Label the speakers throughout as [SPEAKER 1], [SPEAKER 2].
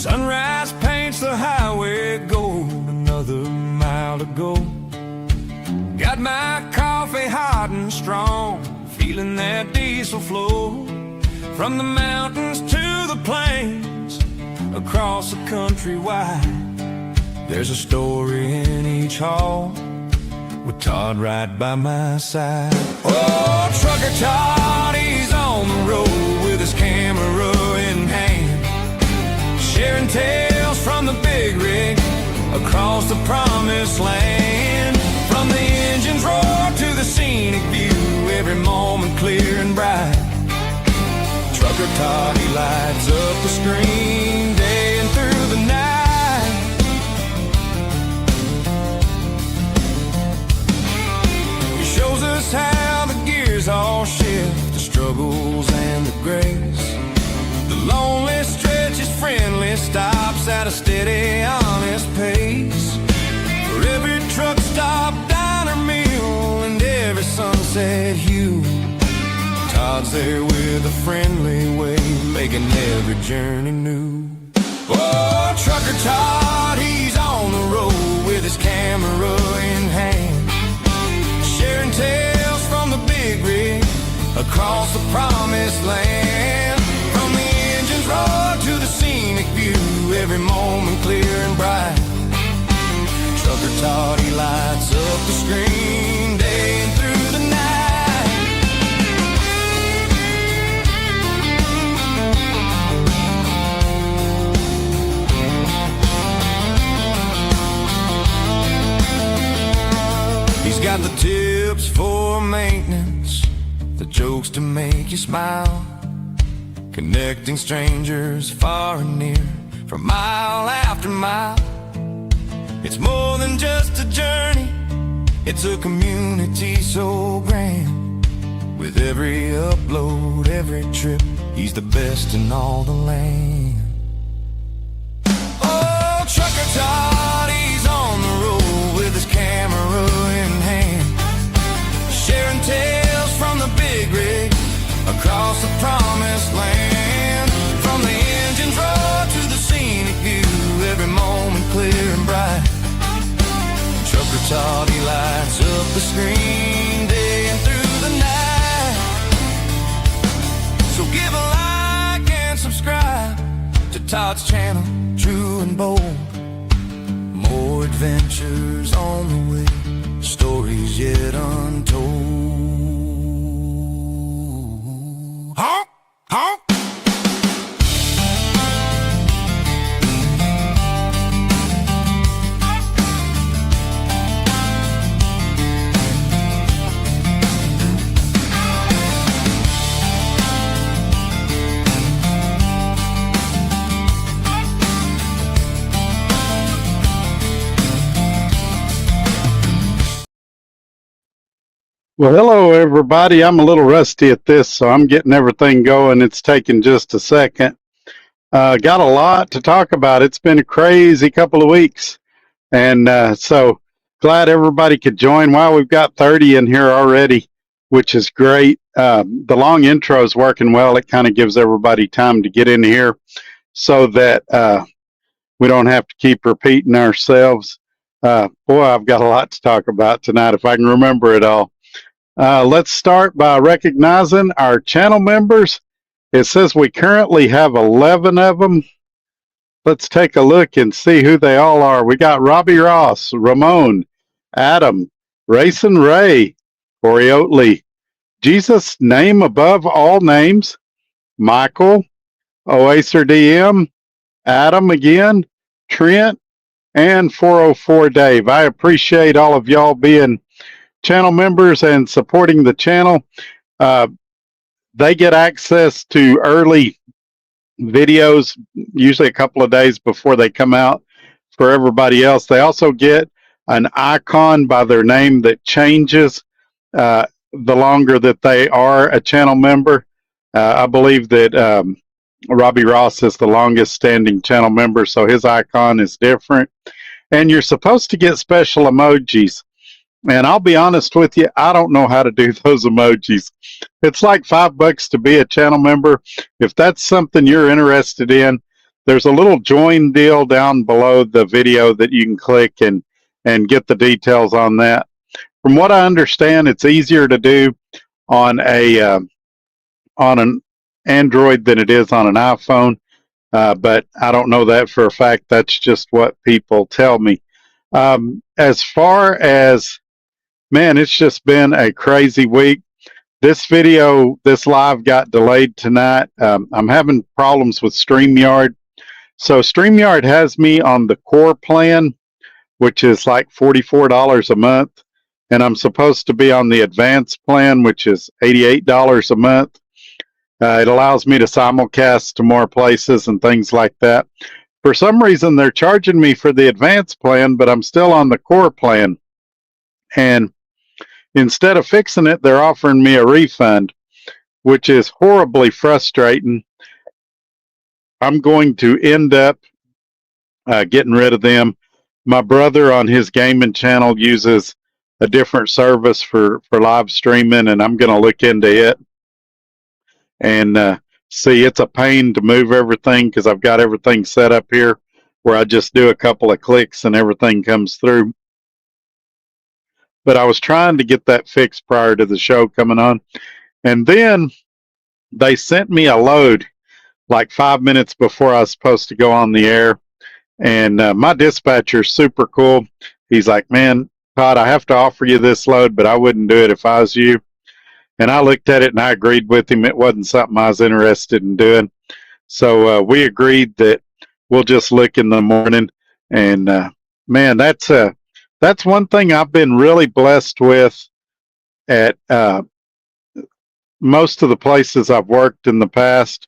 [SPEAKER 1] Sunrise paints the highway gold, another mile to go. Got my coffee hot and strong, feeling that diesel flow. From the mountains to the plains, across the country wide, there's a story in each hall, with Todd right by my side. Oh, Trucker Todd, he's on the road with his camera in hand, sharing tales from the big rig across the promised land. From the engine's roar to the scenic view, every moment clear and bright. Trucker Todd, he lights up the screen day and through the night. He shows us how the gears all shift, the struggles and the grace. The lonely stretches, friendly stops at a steady, honest pace. For every truck stop, diner meal, and every sunset hue, Todd's there with a friendly wave, making every journey new. Oh, Trucker Todd, he's on the road with his camera in hand, sharing tales from the big rig across the promised land. From the engine's roar to the scenic view, every moment clear and bright. Trucker Todd, he lights up the screen day and through the night. He's got the tips for maintenance, the jokes to make you smile, connecting strangers far and near, from mile after mile. It's more than just a journey, it's a community so grand. With every upload, every trip, he's the best in all the land. Oh, Trucker Todd, he's on the road with his camera in hand, sharing tales from the big rig across the promised land. From the engine's roar to the scenic view, every moment clear and bright. Trucker Todd, he lights up the screen day and through the night. So give a like and subscribe to Todd's channel, true and bold. More adventures on the way, stories yet untold. Honk, honk.
[SPEAKER 2] Well, hello, everybody. I'm a little rusty at this, so I'm getting everything going. It's taking just a second. Got a lot to talk about. It's been a crazy couple of weeks, and so glad everybody could join. Wow, we've got 30 in here already, which is great. The long intro is working well. It kind of gives everybody time to get in here so that we don't have to keep repeating ourselves. Boy, I've got a lot to talk about tonight if I can remember it all. Let's start by recognizing our channel members. It says we currently have 11 of them. Let's take a look and see who they all are. We got Robbie Ross, Ramon, Adam, Rayson Ray, Corey Oatley, Jesus Name Above All Names, Michael, Oaser DM, Adam again, Trent, and 404 Dave. I appreciate all of y'all being channel members and supporting the channel. They get access to early videos, usually a couple of days before they come out for everybody else. They also get an icon by their name that changes the longer that they are a channel member. I believe that Robbie Ross is the longest standing channel member, so his icon is different. And you're supposed to get special emojis. And I'll be honest with you, I don't know how to do those emojis. It's like $5 to be a channel member. If that's something you're interested in, there's a little join deal down below the video that you can click and get the details on that. From what I understand, it's easier to do on an Android than it is on an iPhone, but I don't know that for a fact. That's just what people tell me. As far as, man, it's just been a crazy week. This live got delayed tonight. I'm having problems with StreamYard. So StreamYard has me on the core plan, which is like $44 a month. And I'm supposed to be on the advanced plan, which is $88 a month. It allows me to simulcast to more places and things like that. For some reason, they're charging me for the advanced plan, but I'm still on the core plan. And instead of fixing it, they're offering me a refund, which is horribly frustrating. I'm going to end up getting rid of them. My brother on his gaming channel uses a different service for live streaming, and I'm going to look into it and see. It's a pain to move everything because I've got everything set up here where I just do a couple of clicks and everything comes through. But I was trying to get that fixed prior to the show coming on. And then they sent me a load like 5 minutes before I was supposed to go on the air. And my dispatcher's super cool. He's like, man, Todd, I have to offer you this load, but I wouldn't do it if I was you. And I looked at it and I agreed with him. It wasn't something I was interested in doing. So we agreed that we'll just look in the morning. And man, that's one thing I've been really blessed with at most of the places I've worked in the past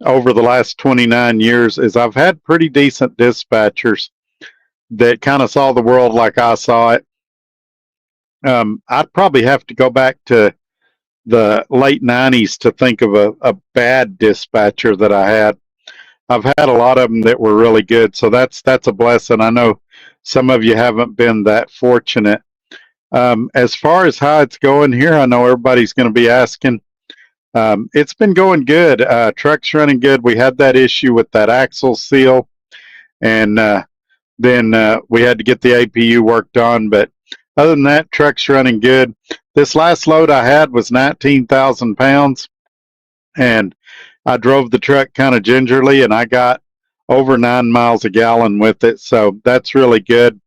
[SPEAKER 2] over the last 29 years is I've had pretty decent dispatchers that kind of saw the world like I saw it. I'd probably have to go back to the late 90s to think of a bad dispatcher that I had. I've had a lot of them that were really good, so that's a blessing. I know some of you haven't been that fortunate. As far as how it's going here, I know everybody's going to be asking. It's been going good. Truck's running good. We had that issue with that axle seal, and then we had to get the APU worked on. But other than that, truck's running good. This last load I had was 19,000 pounds, and I drove the truck kind of gingerly, and I got over 9 miles a gallon with it. So that's really good.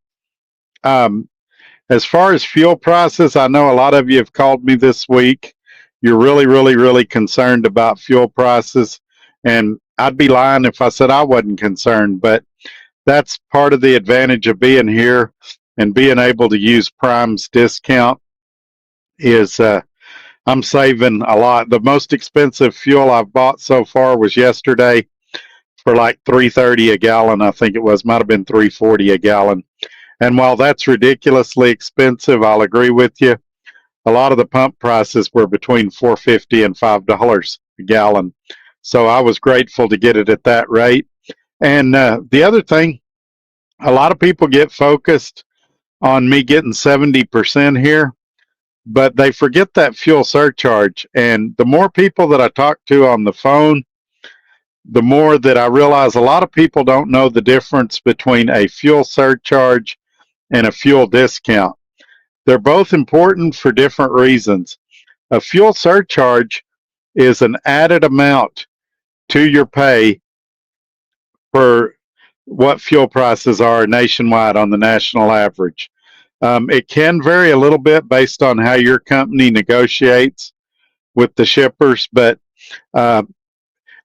[SPEAKER 2] As far as fuel prices, I know a lot of you have called me this week. You're really, really, really concerned about fuel prices. And I'd be lying if I said I wasn't concerned, but that's part of the advantage of being here and being able to use Prime's discount is I'm saving a lot. The most expensive fuel I've bought so far was yesterday for like $3.30 a gallon. I think it was, might have been $3.40 a gallon. And while that's ridiculously expensive, I'll agree with you. A lot of the pump prices were between $4.50 and $5 a gallon. So I was grateful to get it at that rate. And the other thing, a lot of people get focused on me getting 70% here, but they forget that fuel surcharge. And the more people that I talk to on the phone, the more that I realize a lot of people don't know the difference between a fuel surcharge and a fuel discount. They're both important for different reasons. A fuel surcharge is an added amount to your pay for what fuel prices are nationwide on the national average. It can vary a little bit based on how your company negotiates with the shippers, but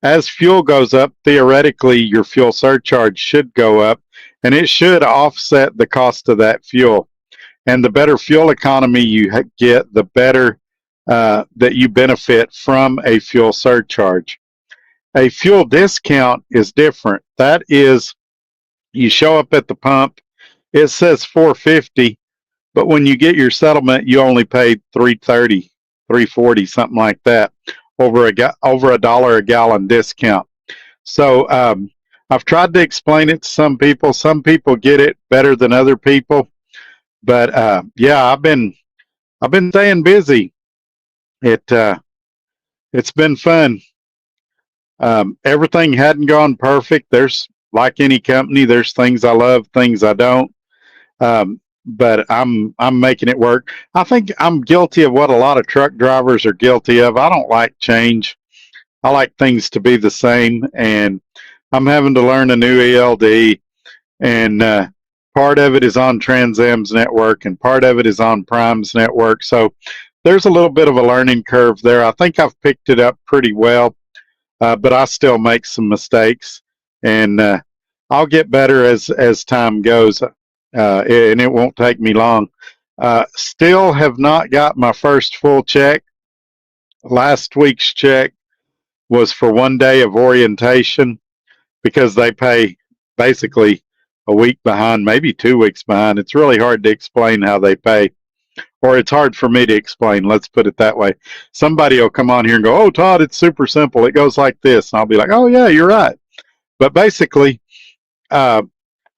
[SPEAKER 2] as fuel goes up, theoretically, your fuel surcharge should go up, and it should offset the cost of that fuel. And the better fuel economy you get, the better that you benefit from a fuel surcharge. A fuel discount is different. That is, you show up at the pump, it says $4.50, but when you get your settlement, you only paid $3.30, $3.40, something like that, over a dollar a gallon discount. So I've tried to explain it to some people. Some people get it better than other people. But yeah, I've been staying busy. It's been fun. Everything hadn't gone perfect. There's, like any company, there's things I love, things I don't. But I'm making it work. I think I'm guilty of what a lot of truck drivers are guilty of. I don't like change. I like things to be the same, and I'm having to learn a new ELD, and part of it is on Trans Am's network, and part of it is on Prime's network. So there's a little bit of a learning curve there. I think I've picked it up pretty well, but I still make some mistakes, and I'll get better as time goes, and it won't take me long. Still have not got my first full check. Last week's check was for 1 day of orientation, because they pay basically a week behind, maybe 2 weeks behind. It's really hard to explain how they pay, or it's hard for me to explain. Let's put it that way. Somebody will come on here and go, "Oh, Todd, it's super simple. It goes like this." And I'll be like, "Oh, yeah, you're right." But basically, uh,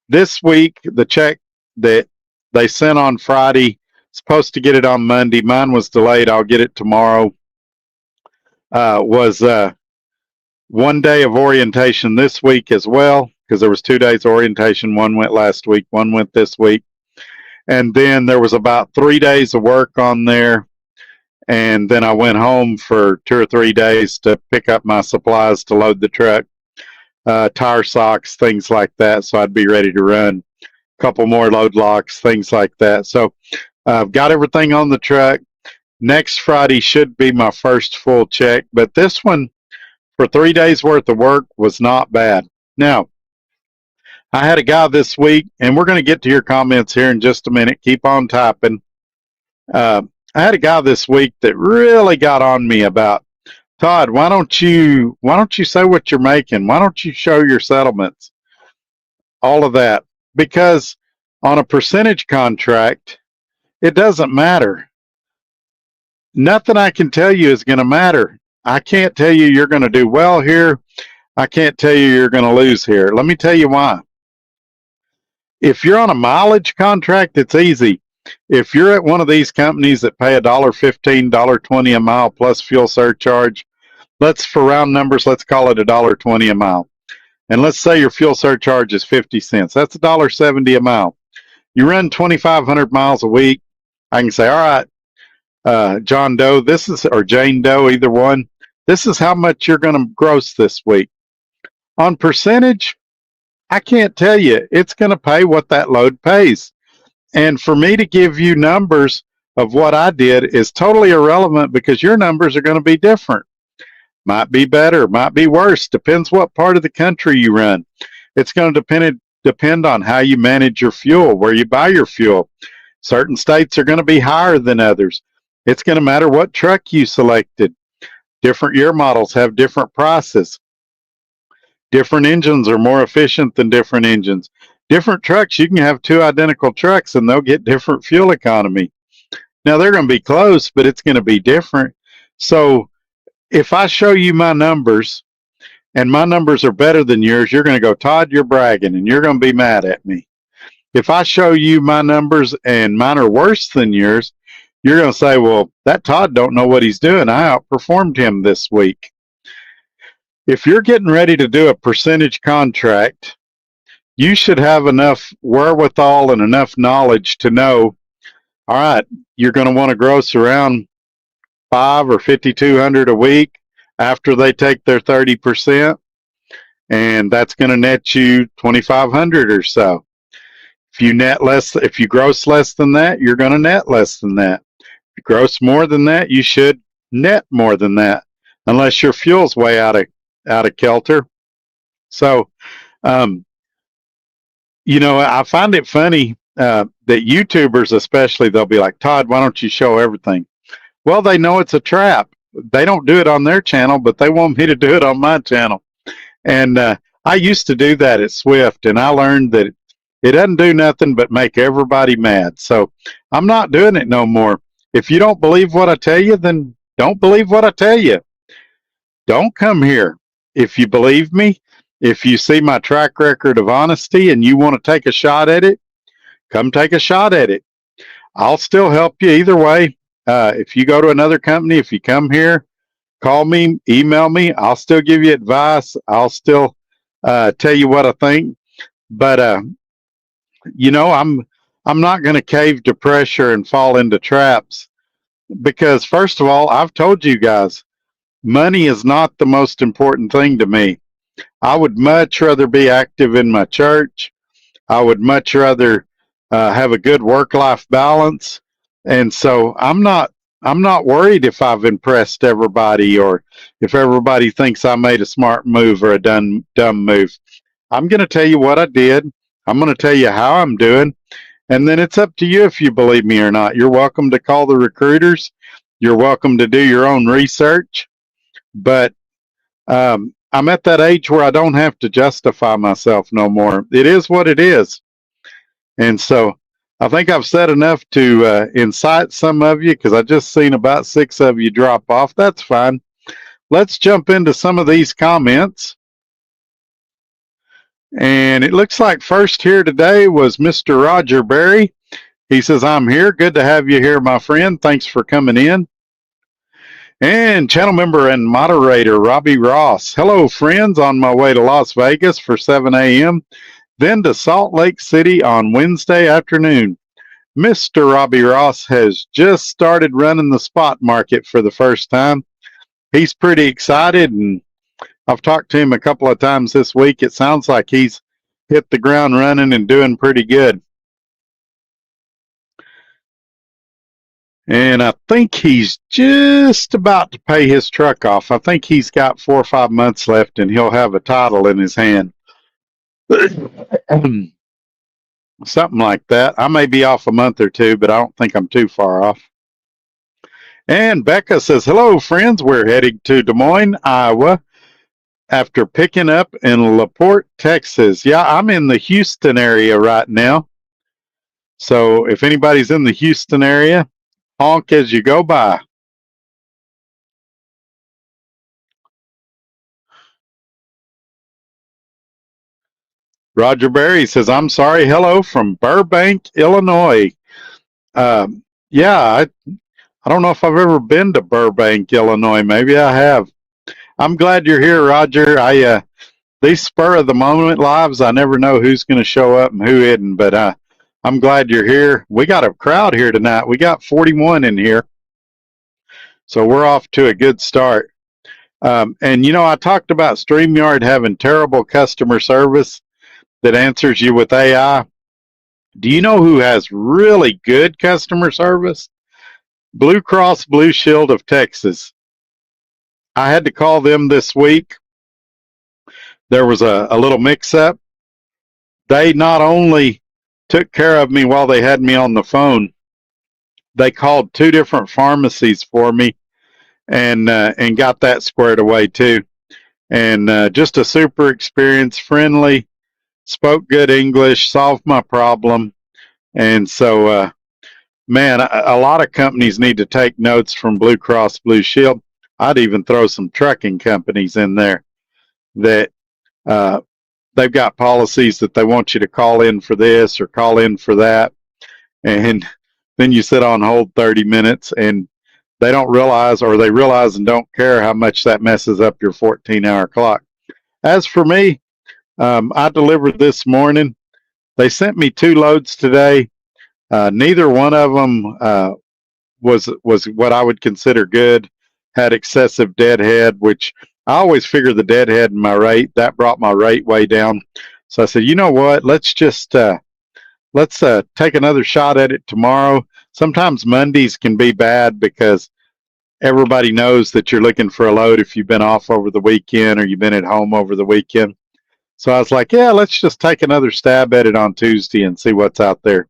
[SPEAKER 2] this week, the check that they sent on Friday, supposed to get it on Monday. Mine was delayed. I'll get it tomorrow. Was 1 day of orientation this week as well, because there was 2 days orientation. One went last week, one went this week. And then there was about 3 days of work on there. And then I went home for 2 or 3 days to pick up my supplies to load the truck, tire socks, things like that, so I'd be ready to run. A couple more load locks, things like that. So I've got everything on the truck. Next Friday should be my first full check, but this one for 3 days worth of work was not bad. Now, I had a guy this week, and we're going to get to your comments here in just a minute. Keep on typing. I had a guy this week that really got on me about, "Todd, why don't you say what you're making? Why don't you show your settlements?" All of that. Because on a percentage contract, it doesn't matter. Nothing I can tell you is going to matter. I can't tell you you're going to do well here. I can't tell you you're going to lose here. Let me tell you why. If you're on a mileage contract, it's easy. If you're at one of these companies that pay $1.15, $1.20 a mile plus fuel surcharge, for round numbers, let's call it $1.20 a mile. And let's say your fuel surcharge is 50 cents. That's $1.70 a mile. You run 2,500 miles a week. I can say, "All right, John Doe, or Jane Doe, either one, this is how much you're going to gross this week." On percentage, I can't tell you. It's going to pay what that load pays. And for me to give you numbers of what I did is totally irrelevant, because your numbers are going to be different. Might be better, might be worse. Depends what part of the country you run. It's going to depend on how you manage your fuel, where you buy your fuel. Certain states are going to be higher than others. It's going to matter what truck you selected. Different year models have different prices. Different engines are more efficient than different engines. Different trucks, you can have two identical trucks and they'll get different fuel economy. Now, they're going to be close, but it's going to be different. So if I show you my numbers and my numbers are better than yours, you're going to go, "Todd, you're bragging," and you're going to be mad at me. If I show you my numbers and mine are worse than yours, you're going to say, "Well, that Todd don't know what he's doing. I outperformed him this week." If you're getting ready to do a percentage contract, you should have enough wherewithal and enough knowledge to know, all right, you're going to want to gross around 5 or 5,200 a week after they take their 30%, and that's going to net you 2,500 or so. If you gross less than that, you're going to net less than that. If you gross more than that, you should net more than that, unless your fuel's way out of kilter. So, I find it funny that YouTubers, especially, they'll be like, "Todd, why don't you show everything?" Well, they know it's a trap. They don't do it on their channel, but they want me to do it on my channel. And I used to do that at Swift, and I learned that it doesn't do nothing but make everybody mad. So I'm not doing it no more. If you don't believe what I tell you, then don't believe what I tell you. Don't come here. If you believe me, if you see my track record of honesty and you want to take a shot at it, come take a shot at it. I'll still help you either way. If you go to another company, if you come here, call me, email me. I'll still give you advice. I'll still tell you what I think. But I'm not going to cave to pressure and fall into traps because, first of all, I've told you guys, money is not the most important thing to me. I would much rather be active in my church. I would much rather have a good work-life balance, and so I'm not worried if I've impressed everybody or if everybody thinks I made a smart move or a dumb move. I'm going to tell you what I did. I'm going to tell you how I'm doing, and then it's up to you if you believe me or not. You're welcome to call the recruiters. You're welcome to do your own research, but I'm at that age where I don't have to justify myself no more. It is what it is. And so I think I've said enough to incite some of you because I just seen about 6 of you drop off. That's fine. Let's jump into some of these comments. And it looks like first here today was Mr. Roger Berry. He says, I'm here. Good to have you here, my friend. Thanks for coming in. And channel member and moderator Robbie Ross. Hello, friends. On my way to Las Vegas for 7 a.m., then to Salt Lake City on Wednesday afternoon. Mr. Robbie Ross has just started running the spot market for the first time. He's pretty excited, and I've talked to him a couple of times this week. It sounds like he's hit the ground running and doing pretty good. And I think he's just about to pay his truck off. I think he's got 4 or 5 months left, and he'll have a title in his hand. Something like that. I may be off a month or two, but I don't think I'm too far off. And Becca says, hello, friends. We're heading to Des Moines, Iowa, after picking up in LaPorte, Texas. Yeah, I'm in the Houston area right now. So if anybody's in the Houston area, honk as you go by. Roger Berry says, I'm sorry. Hello from Burbank, Illinois. Yeah, I don't know if I've ever been to Burbank, Illinois. Maybe I have. I'm glad you're here, Roger. These spur of the moment lives, I never know who's going to show up and who isn't, but I'm glad you're here. We got a crowd here tonight. We got 41 in here. So we're off to a good start. And I talked about StreamYard having terrible customer service that answers you with AI. Do you know who has really good customer service? Blue Cross Blue Shield of Texas. I had to call them this week. There was a little mix-up. They not only took care of me while they had me on the phone, they called 2 different pharmacies for me and got that squared away too. And just a super experience, friendly, spoke good English, solved my problem. And so, man, a lot of companies need to take notes from Blue Cross Blue Shield. I'd even throw some trucking companies in there that they've got policies that they want you to call in for this or call in for that. And then you sit on hold 30 minutes and they don't realize, or they realize and don't care how much that messes up your 14-hour clock. As for me, I delivered this morning. They sent me 2 loads today. Neither one of them was what I would consider good. Had excessive deadhead, which I always figure the deadhead in my rate. That brought my rate way down. So I said, you know what? Let's just take another shot at it tomorrow. Sometimes Mondays can be bad because everybody knows that you're looking for a load if you've been off over the weekend or you've been at home over the weekend. So I was like, yeah, let's just take another stab at it on Tuesday and see what's out there.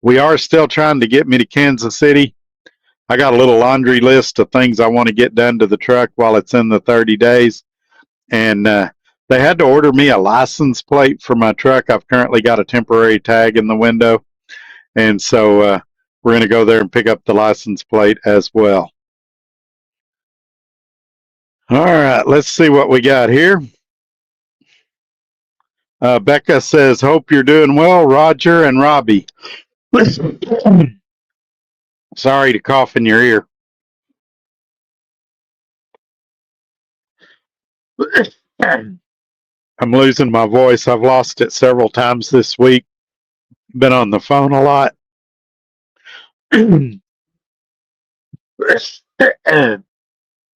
[SPEAKER 2] We are still trying to get me to Kansas City. I got a little laundry list of things I want to get done to the truck while it's in the 30 days. And they had to order me a license plate for my truck. I've currently got a temporary tag in the window. And so we're going to go there and pick up the license plate as well. All right, let's see what we got here. Becca says, hope you're doing well, Roger and Robbie. Sorry to cough in your ear. I'm losing my voice. I've lost it several times this week. Been on the phone a lot.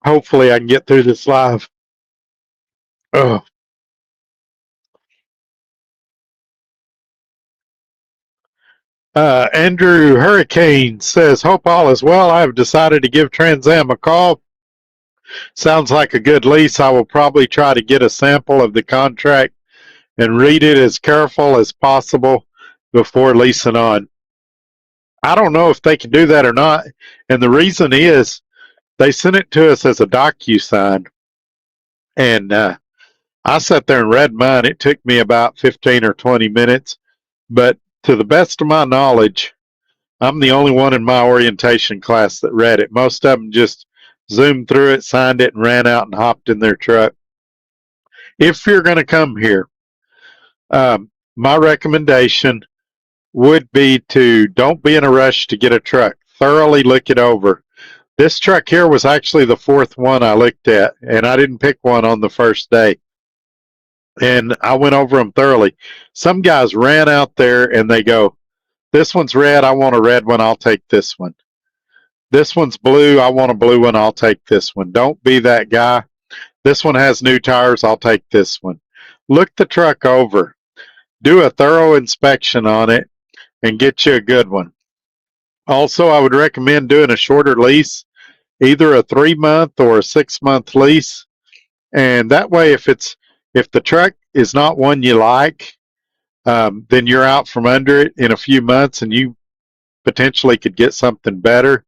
[SPEAKER 2] Hopefully I can get through this live. Oh. Andrew Hurricane says, hope all is well. I have decided to give Trans Am a call. Sounds like a good lease. I will probably try to get a sample of the contract and read it as careful as possible before leasing on. I don't know if they can do that or not. And the reason is they sent it to us as a DocuSign. And I sat there and read mine. It took me about 15 or 20 minutes. But to the best of my knowledge, I'm the only one in my orientation class that read it. Most of them just zoomed through it, signed it, and ran out and hopped in their truck. If you're going to come here, my recommendation would be to don't be in a rush to get a truck. Thoroughly look it over. This truck here was actually the fourth one I looked at, and I didn't pick one on the first day. And I went over them thoroughly. Some guys ran out there and they go, this one's red, I want a red one, I'll take this one. This one's blue, I want a blue one, I'll take this one. Don't be that guy. This one has new tires, I'll take this one. Look the truck over. Do a thorough inspection on it and get you a good one. Also, I would recommend doing a shorter lease, either a 3-month or a 6-month lease. And that way, if the truck is not one you like, then you're out from under it in a few months and you potentially could get something better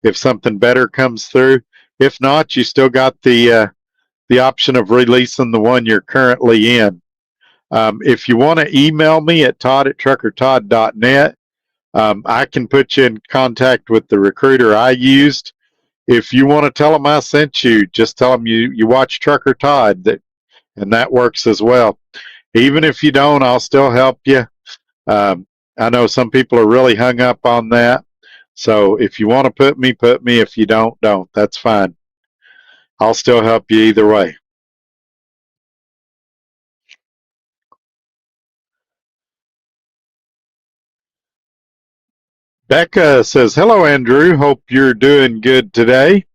[SPEAKER 2] if something better comes through. If not, you still got the option of releasing the one you're currently in. If you want to email me at todd@truckertodd.net, I can put you in contact with the recruiter I used. If you want to tell them I sent you, just tell them you watch Trucker Todd, and that works as well. Even if you don't, I'll still help you. I know some people are really hung up on that. So if you want to put me. If you don't. That's fine. I'll still help you either way. Becca says, hello, Andrew. Hope you're doing good today.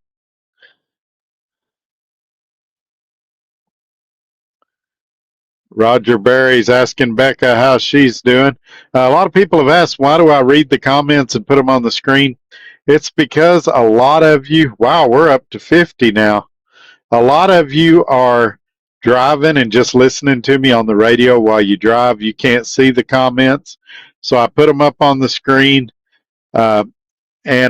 [SPEAKER 2] Roger Berry's asking Becca how she's doing. A lot of people have asked, why do I read the comments and put them on the screen? It's because a lot of you, wow, we're up to 50 now. A lot of you are driving and just listening to me on the radio while you drive. You can't see the comments. So I put them up on the screen. And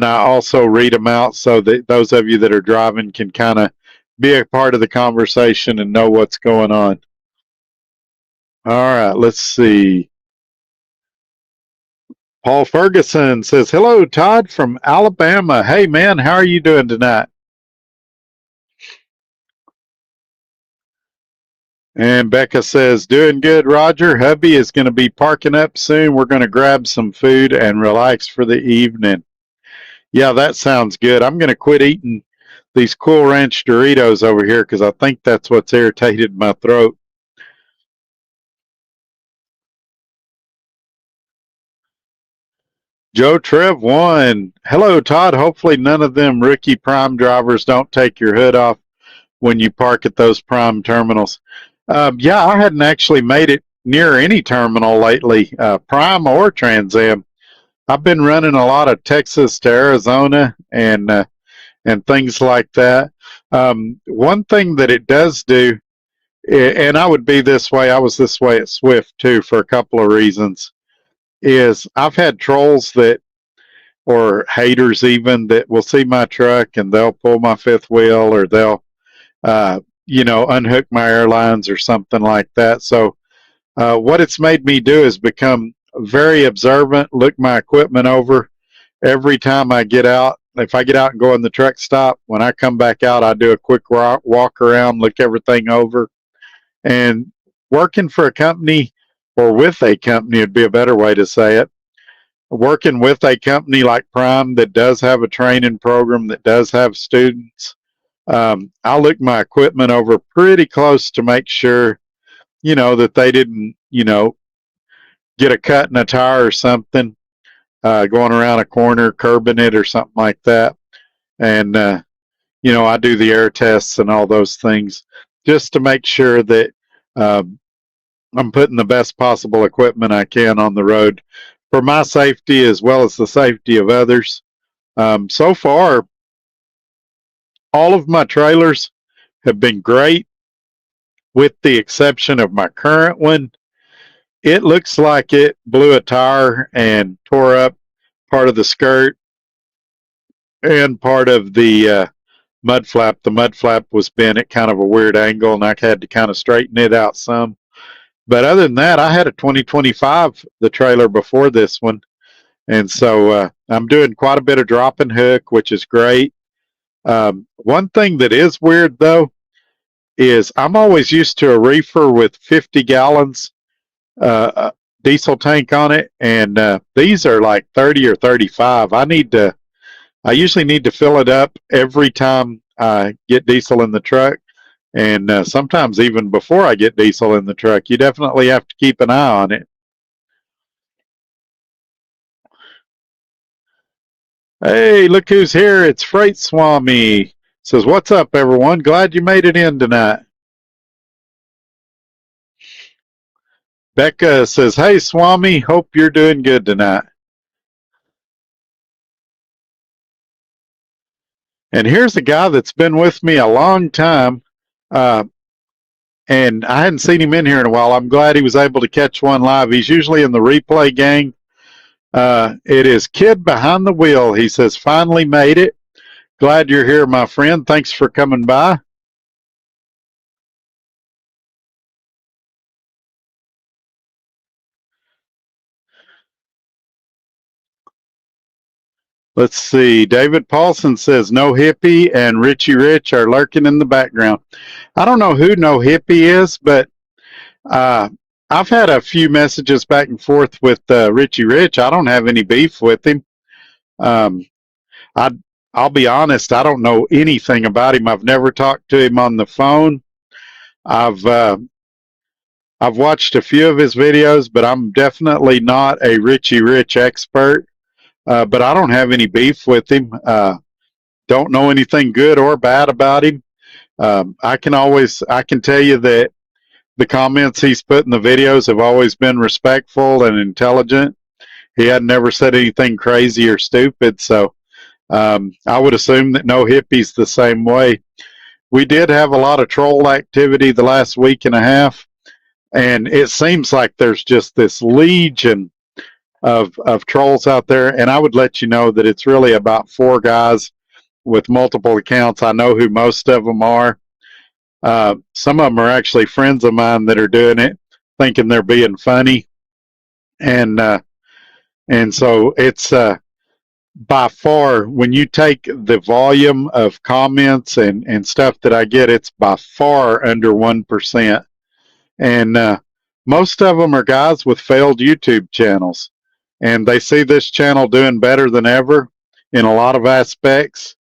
[SPEAKER 2] I also read them out so that those of you that are driving can kind of be a part of the conversation and know what's going on. All right, let's see. Paul Ferguson says, hello, Todd from Alabama. Hey, man, how are you doing tonight? And Becca says, doing good, Roger. Hubby is going to be parking up soon. We're going to grab some food and relax for the evening. Yeah, that sounds good. I'm going to quit eating these Cool Ranch Doritos over here because I think that's what's irritated my throat. Joe Trev 1. Hello, Todd. Hopefully none of them rookie Prime drivers don't take your hood off when you park at those Prime terminals. Yeah, I hadn't actually made it near any terminal lately, Prime or Trans Am. I've been running a lot of Texas to Arizona and things like that. One thing that it does do, and I would be this way, I was this way at Swift too for a couple of reasons, is I've had trolls that, or haters even, that will see my truck and they'll pull my fifth wheel or they'll, unhook my airlines or something like that. So what it's made me do is become very observant, look my equipment over every time I get out. If I get out and go in the truck stop, when I come back out, I do a quick walk around, look everything over. And working for a company, or with a company would be a better way to say it, working with a company like Prime that does have a training program, that does have students, I look my equipment over pretty close to make sure, that they didn't, get a cut in a tire or something, going around a corner, curbing it or something like that. And, I do the air tests and all those things just to make sure that I'm putting the best possible equipment I can on the road for my safety as well as the safety of others. So far, all of my trailers have been great, with the exception of my current one. It looks like it blew a tire and tore up part of the skirt and part of the mud flap. The mud flap was bent at kind of a weird angle, and I had to kind of straighten it out some. But other than that, I had a 2025, the trailer before this one. And so I'm doing quite a bit of drop and hook, which is great. One thing that is weird, though, is I'm always used to a reefer with 50 gallons diesel tank on it, and these are like 30 or 35. I usually need to fill it up every time I get diesel in the truck, and sometimes even before I get diesel in the truck. You definitely have to keep an eye on it. Hey, look who's here. It's Freight Swami. Says, what's up, everyone? Glad you made it in tonight. Becca says, hey, Swami, hope you're doing good tonight. And here's a guy that's been with me a long time, and I hadn't seen him in here in a while. I'm glad he was able to catch one live. He's usually in the replay gang. It is Kid Behind the Wheel. He says, finally made it. Glad you're here, my friend. Thanks for coming by. Let's see. David Paulson says, No Hippie and Richie Rich are lurking in the background. I don't know who No Hippie is, but I've had a few messages back and forth with Richie Rich. I don't have any beef with him. I'll be honest, I don't know anything about him. I've never talked to him on the phone. I've watched a few of his videos, but I'm definitely not a Richie Rich expert. But I don't have any beef with him. Don't know anything good or bad about him. I can tell you that the comments he's put in the videos have always been respectful and intelligent. He had never said anything crazy or stupid. So I would assume that No Hippie's the same way. We did have a lot of troll activity the last week and a half, and it seems like there's just this legion of trolls out there. And I would let you know that it's really about 4 guys with multiple accounts. I know who most of them are. Some of them are actually friends of mine that are doing it, thinking they're being funny. And so it's by far, when you take the volume of comments and stuff that I get, it's by far under 1%. And most of them are guys with failed YouTube channels. And they see this channel doing better than ever in a lot of aspects.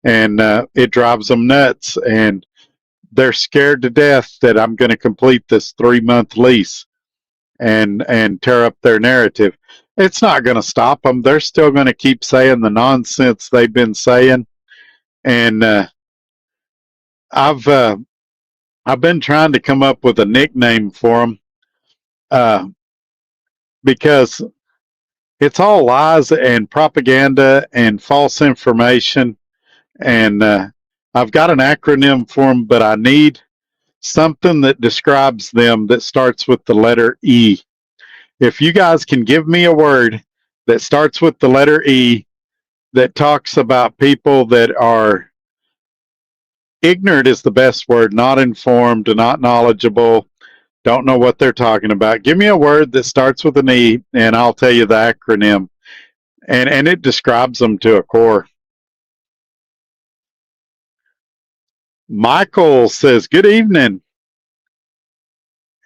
[SPEAKER 2] And it drives them nuts. And they're scared to death that I'm going to complete this 3-month lease and tear up their narrative. It's not going to stop them. They're still going to keep saying the nonsense they've been saying. And I've been trying to come up with a nickname for them because it's all lies and propaganda and false information. And I've got an acronym for them, but I need something that describes them that starts with the letter E. If you guys can give me a word that starts with the letter E that talks about people that are ignorant, is the best word, not informed, not knowledgeable, don't know what they're talking about. Give me a word that starts with an E, and I'll tell you the acronym. And it describes them to a core. Michael says, good evening.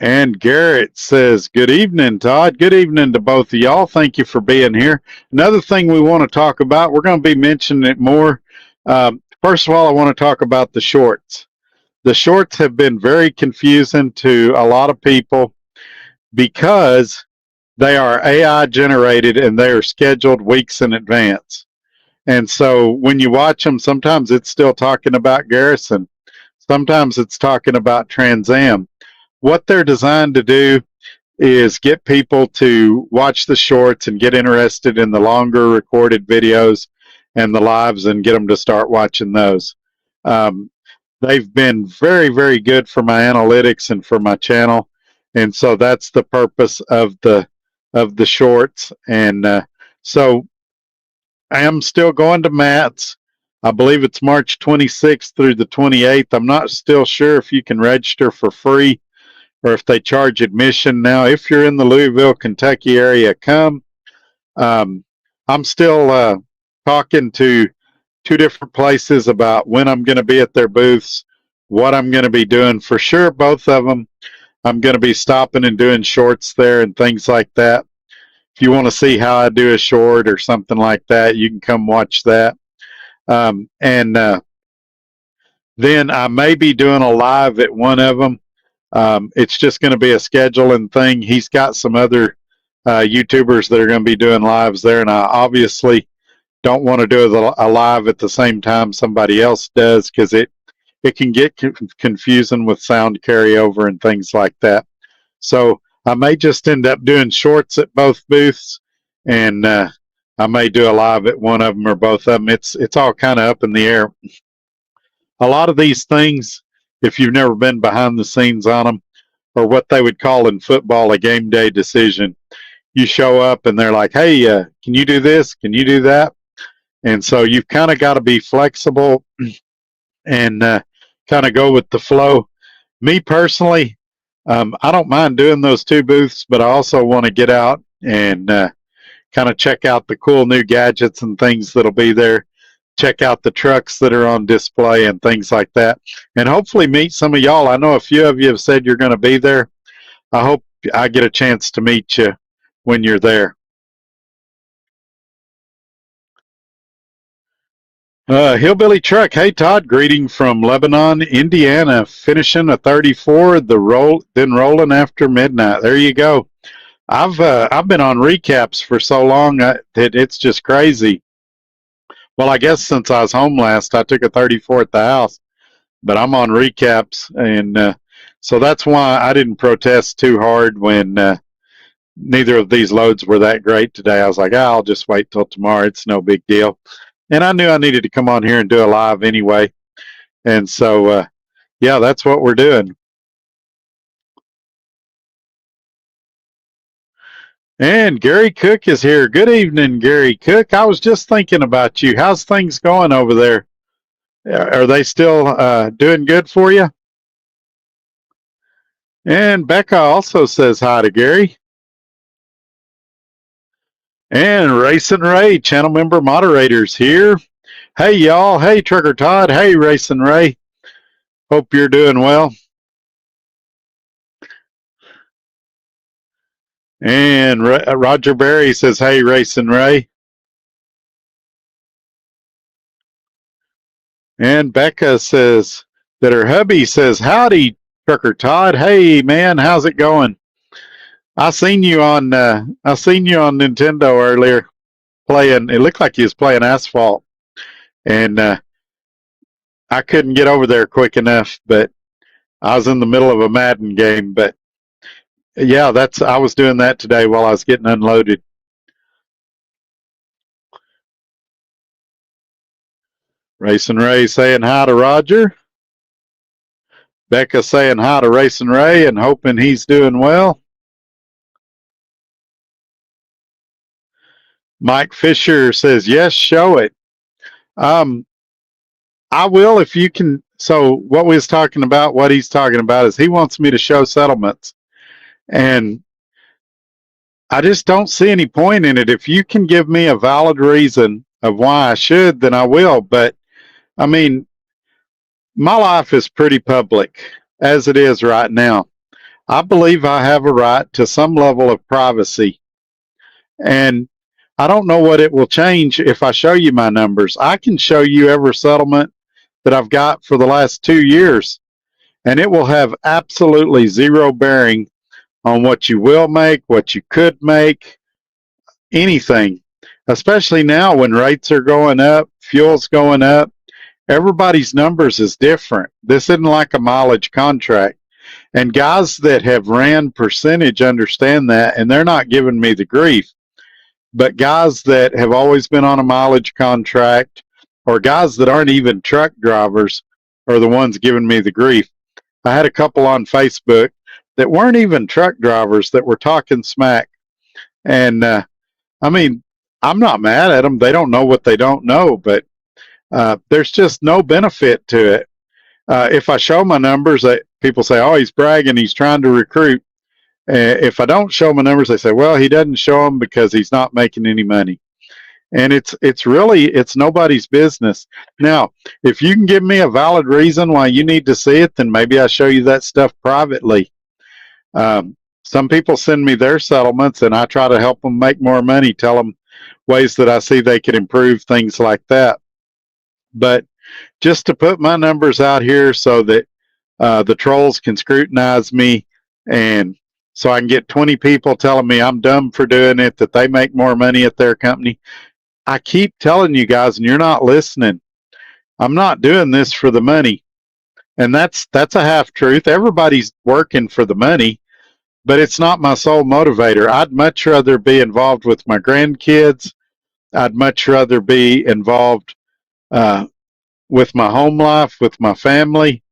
[SPEAKER 2] And Garrett says, good evening, Todd. Good evening to both of y'all. Thank you for being here. Another thing we want to talk about, we're going to be mentioning it more. First of all, I want to talk about the shorts. The shorts have been very confusing to a lot of people because they are AI generated and they are scheduled weeks in advance. And so when you watch them, sometimes it's still talking about Garrison. Sometimes it's talking about Trans Am. What they're designed to do is get people to watch the shorts and get interested in the longer recorded videos and the lives and get them to start watching those. Um, they've been very, very good for my analytics and for my channel. And so that's the purpose of the shorts. And so I am still going to Matt's. I believe it's March 26th through the 28th. I'm not still sure if you can register for free or if they charge admission. Now, if you're in the Louisville, Kentucky area, come. I'm still talking to two different places about when I'm going to be at their booths, what I'm going to be doing. For sure, both of them, I'm going to be stopping and doing shorts there and things like that. If you want to see how I do a short or something like that, you can come watch that. And then I may be doing a live at one of them. It's just going to be a scheduling thing. He's got some other YouTubers that are going to be doing lives there, and I obviously don't want to do a live at the same time somebody else does because it can get confusing with sound carryover and things like that. So I may just end up doing shorts at both booths, and I may do a live at one of them or both of them. It's all kind of up in the air. A lot of these things, if you've never been behind the scenes on them, are what they would call in football a game day decision. You show up and they're like, hey, can you do this? Can you do that? And so you've kind of got to be flexible and kind of go with the flow. Me personally, I don't mind doing those two booths, but I also want to get out and kind of check out the cool new gadgets and things that'll be there. Check out the trucks that are on display and things like that. And hopefully meet some of y'all. I know a few of you have said you're going to be there. I hope I get a chance to meet you when you're there. Hillbilly Truck. Hey, Todd. Greeting from Lebanon, Indiana. Finishing a 34, then rolling after midnight. There you go. I've been on recaps for so long that it's just crazy. Well, I guess since I was home last, I took a 34 at the house, but I'm on recaps, and so that's why I didn't protest too hard when neither of these loads were that great today. I was like, I'll just wait till tomorrow. It's no big deal. And I knew I needed to come on here and do a live anyway. And so, yeah, that's what we're doing. And Gary Cook is here. Good evening, Gary Cook. I was just thinking about you. How's things going over there? Are they still doing good for you? And Becca also says hi to Gary. And Racing Ray, channel member moderators here. Hey, y'all. Hey, Trucker Todd. Hey, Racing Ray. Hope you're doing well. And Roger Berry says, hey, Racing Ray. And Becca says that her hubby says, howdy, Trucker Todd. Hey, man, how's it going? I seen you on Nintendo earlier playing. It looked like you was playing Asphalt, and I couldn't get over there quick enough. But I was in the middle of a Madden game. But yeah, I was doing that today while I was getting unloaded. Racing Ray saying hi to Roger. Becca saying hi to Racing Ray and hoping he's doing well. Mike Fisher says, yes, show it. I will if you can. So what we was talking about, what he's talking about is he wants me to show settlements. And I just don't see any point in it. If you can give me a valid reason of why I should, then I will. But I mean, my life is pretty public as it is right now. I believe I have a right to some level of privacy. And I don't know what it will change if I show you my numbers. I can show you every settlement that I've got for the last 2 years, and it will have absolutely zero bearing on what you will make, what you could make, anything, especially now when rates are going up, fuel's going up. Everybody's numbers is different. This isn't like a mileage contract. And guys that have ran percentage understand that, and they're not giving me the grief. But guys that have always been on a mileage contract, or guys that aren't even truck drivers, are the ones giving me the grief. I had a couple on Facebook that weren't even truck drivers that were talking smack. And I mean, I'm not mad at them. They don't know what they don't know, but there's just no benefit to it. If I show my numbers, people say, "Oh, he's bragging. He's trying to recruit." If I don't show my numbers, they say, "Well, he doesn't show them because he's not making any money." And it's nobody's business. Now, if you can give me a valid reason why you need to see it, then maybe I'll show you that stuff privately. Some people send me their settlements, and I try to help them make more money, tell them ways that I see they could improve, things like that. But just to put my numbers out here so that the trolls can scrutinize me, and so I can get 20 people telling me I'm dumb for doing it, that they make more money at their company. I keep telling you guys, and you're not listening. I'm not doing this for the money. And that's a half truth. Everybody's working for the money, but it's not my sole motivator. I'd much rather be involved with my grandkids. I'd much rather be involved with my home life, with my family.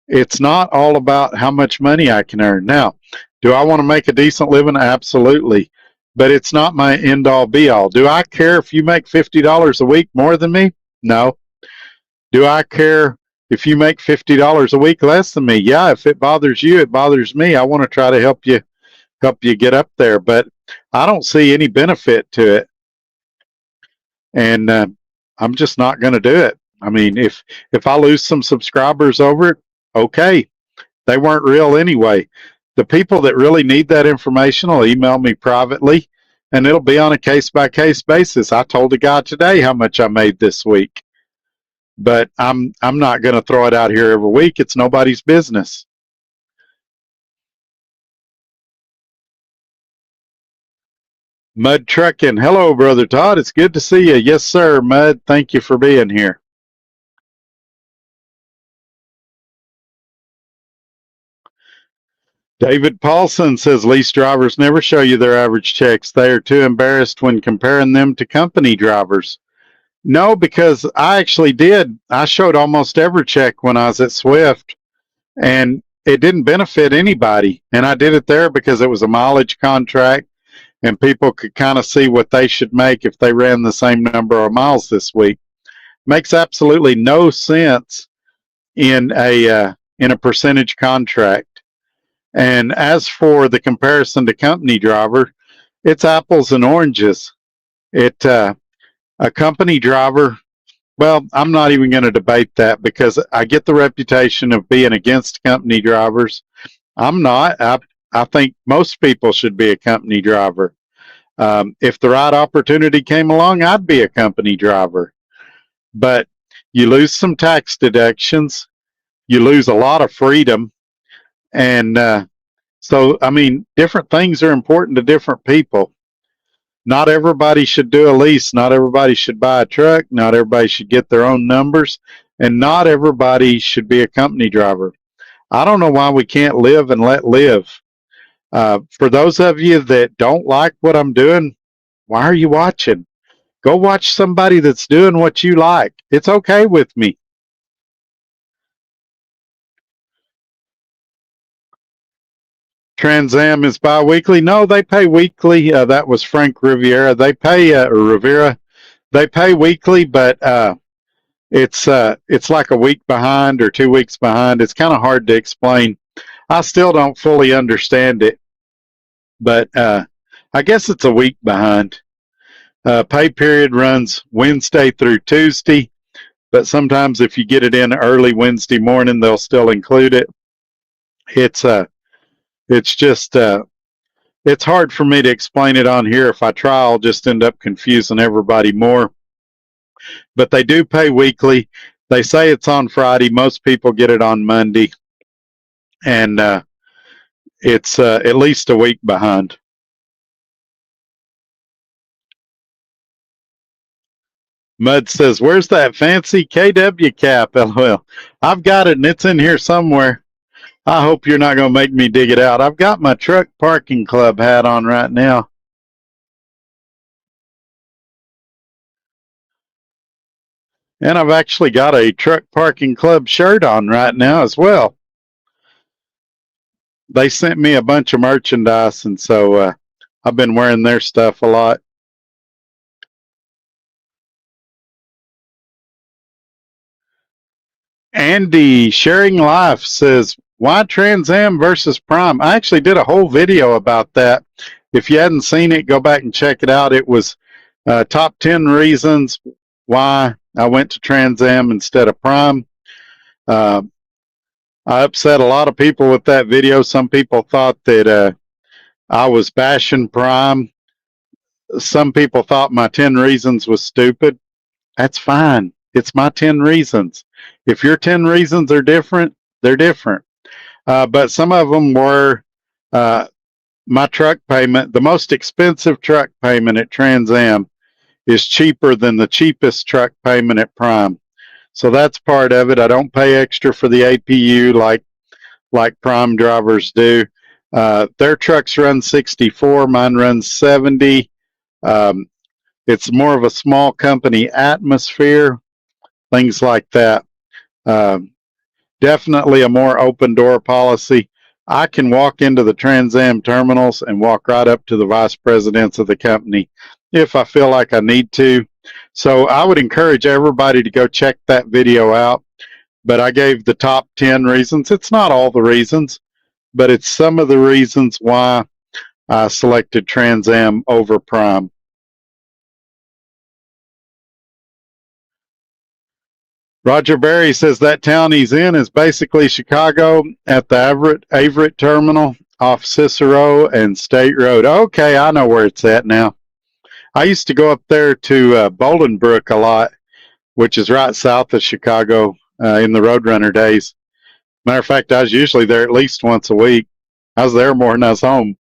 [SPEAKER 2] It's not all about how much money I can earn. Now, do I want to make a decent living? Absolutely. But it's not my end all be all. Do I care if you make $50 a week more than me? No. Do I care if you make $50 a week less than me? Yeah, if it bothers you, it bothers me. I want to try to help you get up there, but I don't see any benefit to it. And I'm just not going to do it. I mean, if I lose some subscribers over it, okay. They weren't real anyway. The people that really need that information will email me privately, and it'll be on a case-by-case basis. I told a guy today how much I made this week, but I'm not going to throw it out here every week. It's nobody's business. Mud Trucking. Hello, Brother Todd. It's good to see you. Yes, sir, Mud. Thank you for being here. David Paulson says lease drivers never show you their average checks. They are too embarrassed when comparing them to company drivers. No, because I actually did. I showed almost every check when I was at Swift, and it didn't benefit anybody. And I did it there because it was a mileage contract, and people could kind of see what they should make if they ran the same number of miles this week. Makes absolutely no sense in a percentage contract. And as for the comparison to company driver, it's apples and oranges. A company driver, well, I'm not even going to debate that because I get the reputation of being against company drivers. I'm not. I think most people should be a company driver. If the right opportunity came along, I'd be a company driver. But you lose some tax deductions, you lose a lot of freedom, and so, I mean, different things are important to different people. Not everybody should do a lease. Not everybody should buy a truck. Not everybody should get their own numbers. And not everybody should be a company driver. I don't know why we can't live and let live. For those of you that don't like what I'm doing, why are you watching? Go watch somebody that's doing what you like. It's okay with me. Trans Am is biweekly. No, they pay weekly. That was Frank Riviera. They pay Rivera. They pay weekly, but it's like a week behind or 2 weeks behind. It's kind of hard to explain. I still don't fully understand it, but I guess it's a week behind. Pay period runs Wednesday through Tuesday, but sometimes if you get it in early Wednesday morning, they'll still include it. It's just it's hard for me to explain it on here. If I try, I'll just end up confusing everybody more. But they do pay weekly. They say it's on Friday. Most people get it on Monday, and it's at least a week behind. Mud says, "Where's that fancy KW cap?" LOL. I've got it, and it's in here somewhere. I hope you're not going to make me dig it out. I've got my truck parking club hat on right now. And I've actually got a truck parking club shirt on right now as well. They sent me a bunch of merchandise, and so I've been wearing their stuff a lot. Andy Sharing Life says, why Trans Am versus Prime? I actually did a whole video about that. If you hadn't seen it, go back and check it out. It was top 10 reasons why I went to Trans Am instead of Prime. I upset a lot of people with that video. Some people thought that I was bashing Prime. Some people thought my 10 reasons was stupid. That's fine. It's my 10 reasons. If your 10 reasons are different, they're different. But some of them were my truck payment. The most expensive truck payment at Trans Am is cheaper than the cheapest truck payment at Prime. So that's part of it. I don't pay extra for the APU like Prime drivers do. Their trucks run 64, mine runs 70. It's more of a small company atmosphere, things like that. Definitely a more open door policy. I can walk into the Trans Am terminals and walk right up to the vice presidents of the company if I feel like I need to. So I would encourage everybody to go check that video out. But I gave the top 10 reasons. It's not all the reasons, but it's some of the reasons why I selected Trans Am over Prime. Roger Berry says that town he's in is basically Chicago at the Averett Terminal off Cicero and State Road. Okay, I know where it's at now. I used to go up there to Bolingbrook a lot, which is right south of Chicago in the Roadrunner days. Matter of fact, I was usually there at least once a week. I was there more than I was home.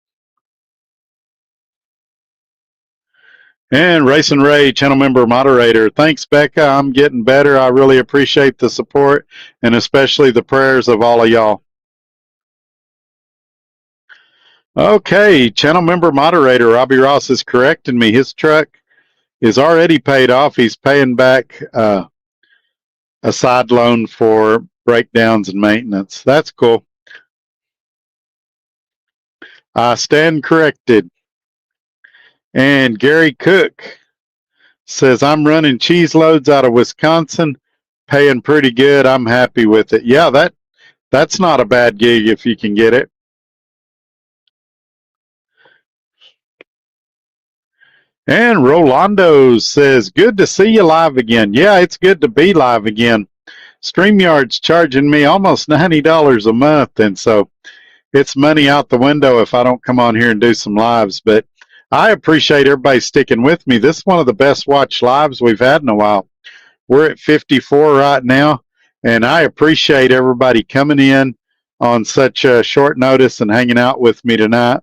[SPEAKER 2] And Racing Ray, channel member moderator. Thanks, Becca. I'm getting better. I really appreciate the support and especially the prayers of all of y'all. Okay, channel member moderator Robbie Ross is correcting me. His truck is already paid off. He's paying back a side loan for breakdowns and maintenance. That's cool. I stand corrected. And Gary Cook says, I'm running cheese loads out of Wisconsin, paying pretty good. I'm happy with it. Yeah, that's not a bad gig if you can get it. And Rolando says, good to see you live again. Yeah, it's good to be live again. StreamYard's charging me almost $90 a month, and so it's money out the window if I don't come on here and do some lives. But I appreciate everybody sticking with me. This is one of the best watched lives we've had in a while. We're at 54 right now, and I appreciate everybody coming in on such a short notice and hanging out with me tonight.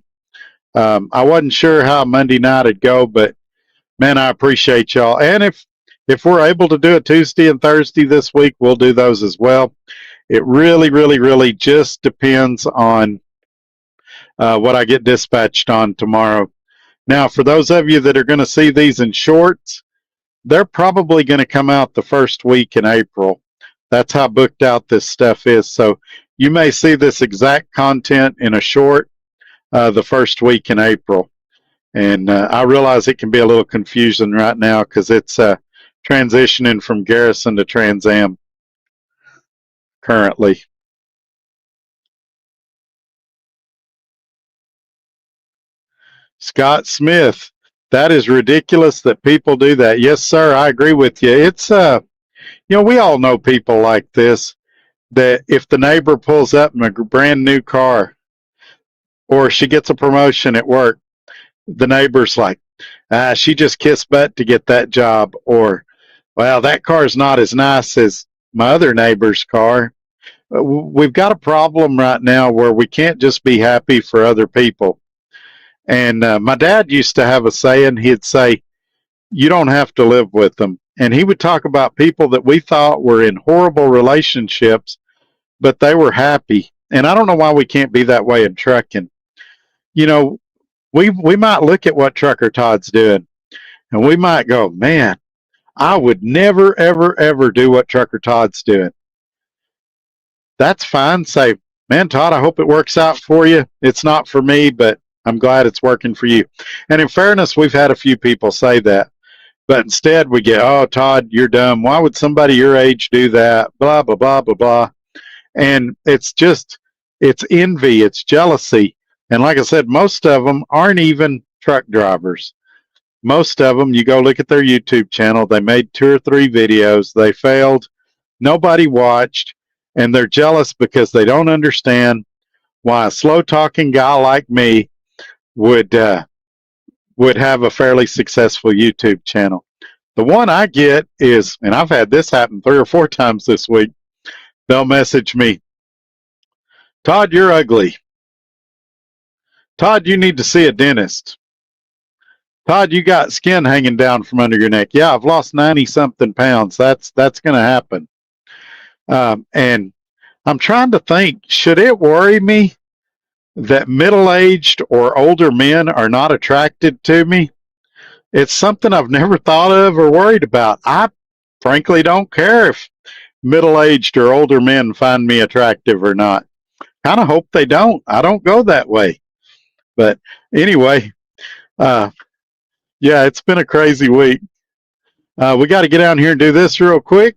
[SPEAKER 2] I wasn't sure how Monday night would go, but man, I appreciate y'all. And if we're able to do it Tuesday and Thursday this week, we'll do those as well. It really, really, really just depends on what I get dispatched on tomorrow. Now, for those of you that are going to see these in shorts, they're probably going to come out the first week in April. That's how booked out this stuff is. So you may see this exact content in a short the first week in April. And I realize it can be a little confusing right now because it's transitioning from Garrison to Trans Am currently. Scott Smith, that is ridiculous that people do that. Yes, sir, I agree with you. It's we all know people like this, that if the neighbor pulls up in a brand new car or she gets a promotion at work, the neighbor's like, she just kissed butt to get that job, or, well, that car's not as nice as my other neighbor's car. We've got a problem right now where we can't just be happy for other people. And my dad used to have a saying. He'd say, "You don't have to live with them." And he would talk about people that we thought were in horrible relationships, but they were happy. And I don't know why we can't be that way in trucking. You know, we might look at what Trucker Todd's doing, and we might go, "Man, I would never, ever, ever do what Trucker Todd's doing." That's fine. Say, "Man, Todd, I hope it works out for you. It's not for me, but I'm glad it's working for you." And in fairness, we've had a few people say that. But instead, we get, "Oh, Todd, you're dumb. Why would somebody your age do that?" Blah, blah, blah, blah, blah. And it's envy, it's jealousy. And like I said, most of them aren't even truck drivers. Most of them, you go look at their YouTube channel, they made 2 or 3 videos, they failed, nobody watched, and they're jealous because they don't understand why a slow talking guy like me would have a fairly successful YouTube channel. The one I get is, and I've had this happen 3 or 4 times this week, they'll message me, "Todd, you're ugly. Todd, you need to see a dentist. Todd, you got skin hanging down from under your neck." Yeah, I've lost 90 something pounds. That's going to happen. And I'm trying to think, should it worry me that middle-aged or older men are not attracted to me? It's something I've never thought of or worried about. I frankly don't care if middle-aged or older men find me attractive or not. Kind of hope they don't. I don't go that way. But anyway, yeah, it's been a crazy week. We got to get down here and do this real quick.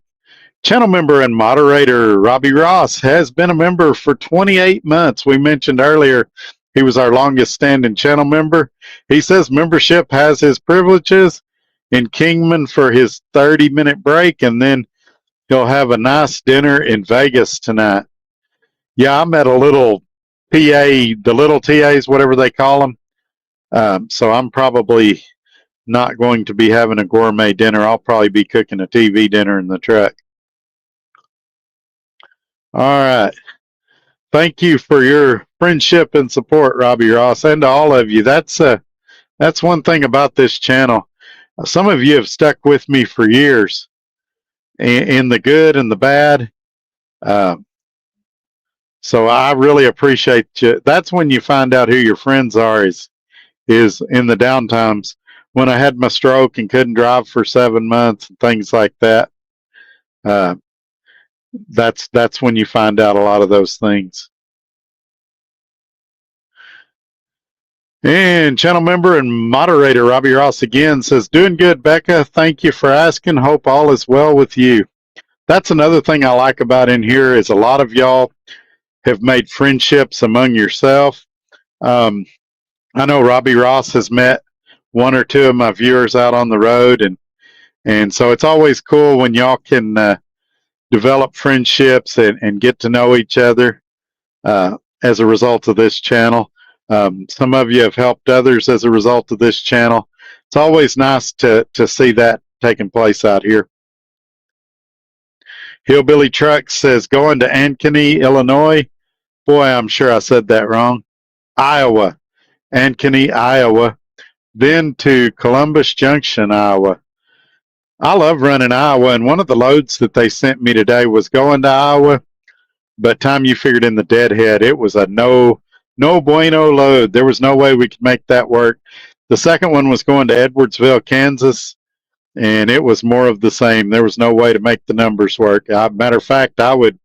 [SPEAKER 2] Channel member and moderator Robbie Ross has been a member for 28 months. We mentioned earlier he was our longest standing channel member. He says membership has his privileges in Kingman for his 30-minute break, and then he'll have a nice dinner in Vegas tonight. Yeah, I'm at a little PA, the little TAs, whatever they call them. So I'm probably not going to be having a gourmet dinner. I'll probably be cooking a TV dinner in the truck. All right. Thank you for your friendship and support, Robbie Ross, and to all of you. That's one thing about this channel. Some of you have stuck with me for years, in the good and the bad. So I really appreciate you. That's when you find out who your friends are, is in the downtimes. When I had my stroke and couldn't drive for 7 months and things like that. That's when you find out a lot of those things. And channel member and moderator Robbie Ross again says, "Doing good, Becca. Thank you for asking. Hope all is well with you." That's another thing I like about in here is a lot of y'all have made friendships among yourself. I know Robbie Ross has met 1 or 2 of my viewers out on the road, and so it's always cool when y'all can develop friendships and get to know each other as a result of this channel. Some of you have helped others as a result of this channel. It's always nice to see that taking place out here. Hillbilly Truck says, "Going to Ankeny, Illinois." Boy, I'm sure I said that wrong. Iowa. Ankeny, Iowa. Then to Columbus Junction, Iowa. I love running Iowa, and one of the loads that they sent me today was going to Iowa, but time you figured in the deadhead, it was a no bueno load. There was no way we could make that work. The second one was going to Edwardsville, Kansas, and it was more of the same. There was no way to make the numbers work. Matter of fact, I would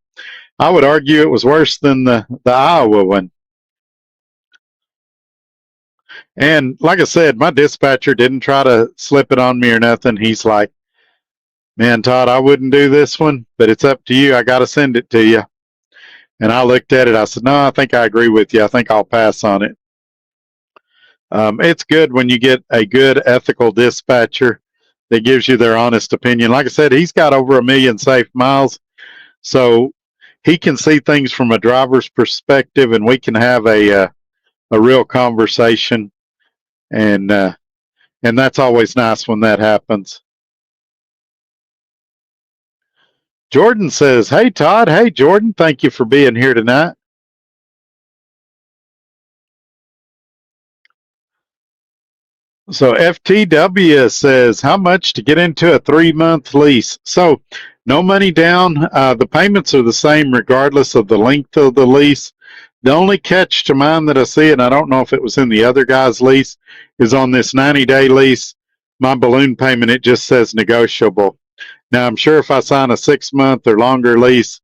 [SPEAKER 2] argue it was worse than the Iowa one. And like I said, my dispatcher didn't try to slip it on me or nothing. He's like, "Man, Todd, I wouldn't do this one, but it's up to you. I got to send it to you." And I looked at it. I said, "No, I think I agree with you. I think I'll pass on it." It's good when you get a good ethical dispatcher that gives you their honest opinion. Like I said, he's got over 1 million safe miles, so he can see things from a driver's perspective, and we can have a real conversation, and that's always nice when that happens. Jordan says, "Hey Todd, hey Jordan, thank you for being here tonight." So FTW says, "How much to get into a 3-month lease?" So no money down. The payments are the same regardless of the length of the lease. The only catch to mine that I see, and I don't know if it was in the other guy's lease, is on this 90-day lease. My balloon payment, it just says negotiable. Now, I'm sure if I sign a 6-month or longer lease,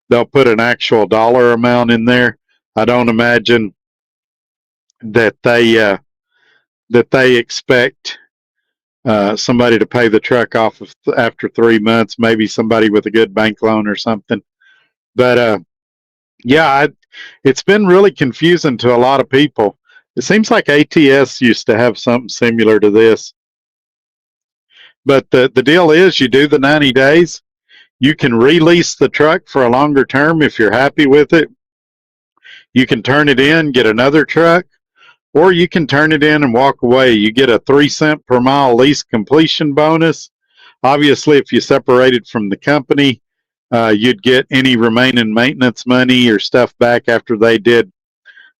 [SPEAKER 2] they'll put an actual dollar amount in there. I don't imagine that they expect somebody to pay the truck off after 3 months. Maybe somebody with a good bank loan or something. But yeah, it's been really confusing to a lot of people. It seems like ATS used to have something similar to this. But the deal is, you do the 90 days. You can release the truck for a longer term if you're happy with it. You can turn it in, get another truck, or you can turn it in and walk away. You get a 3 cent per mile lease completion bonus. Obviously, if you separated from the company, you'd get any remaining maintenance money or stuff back after they did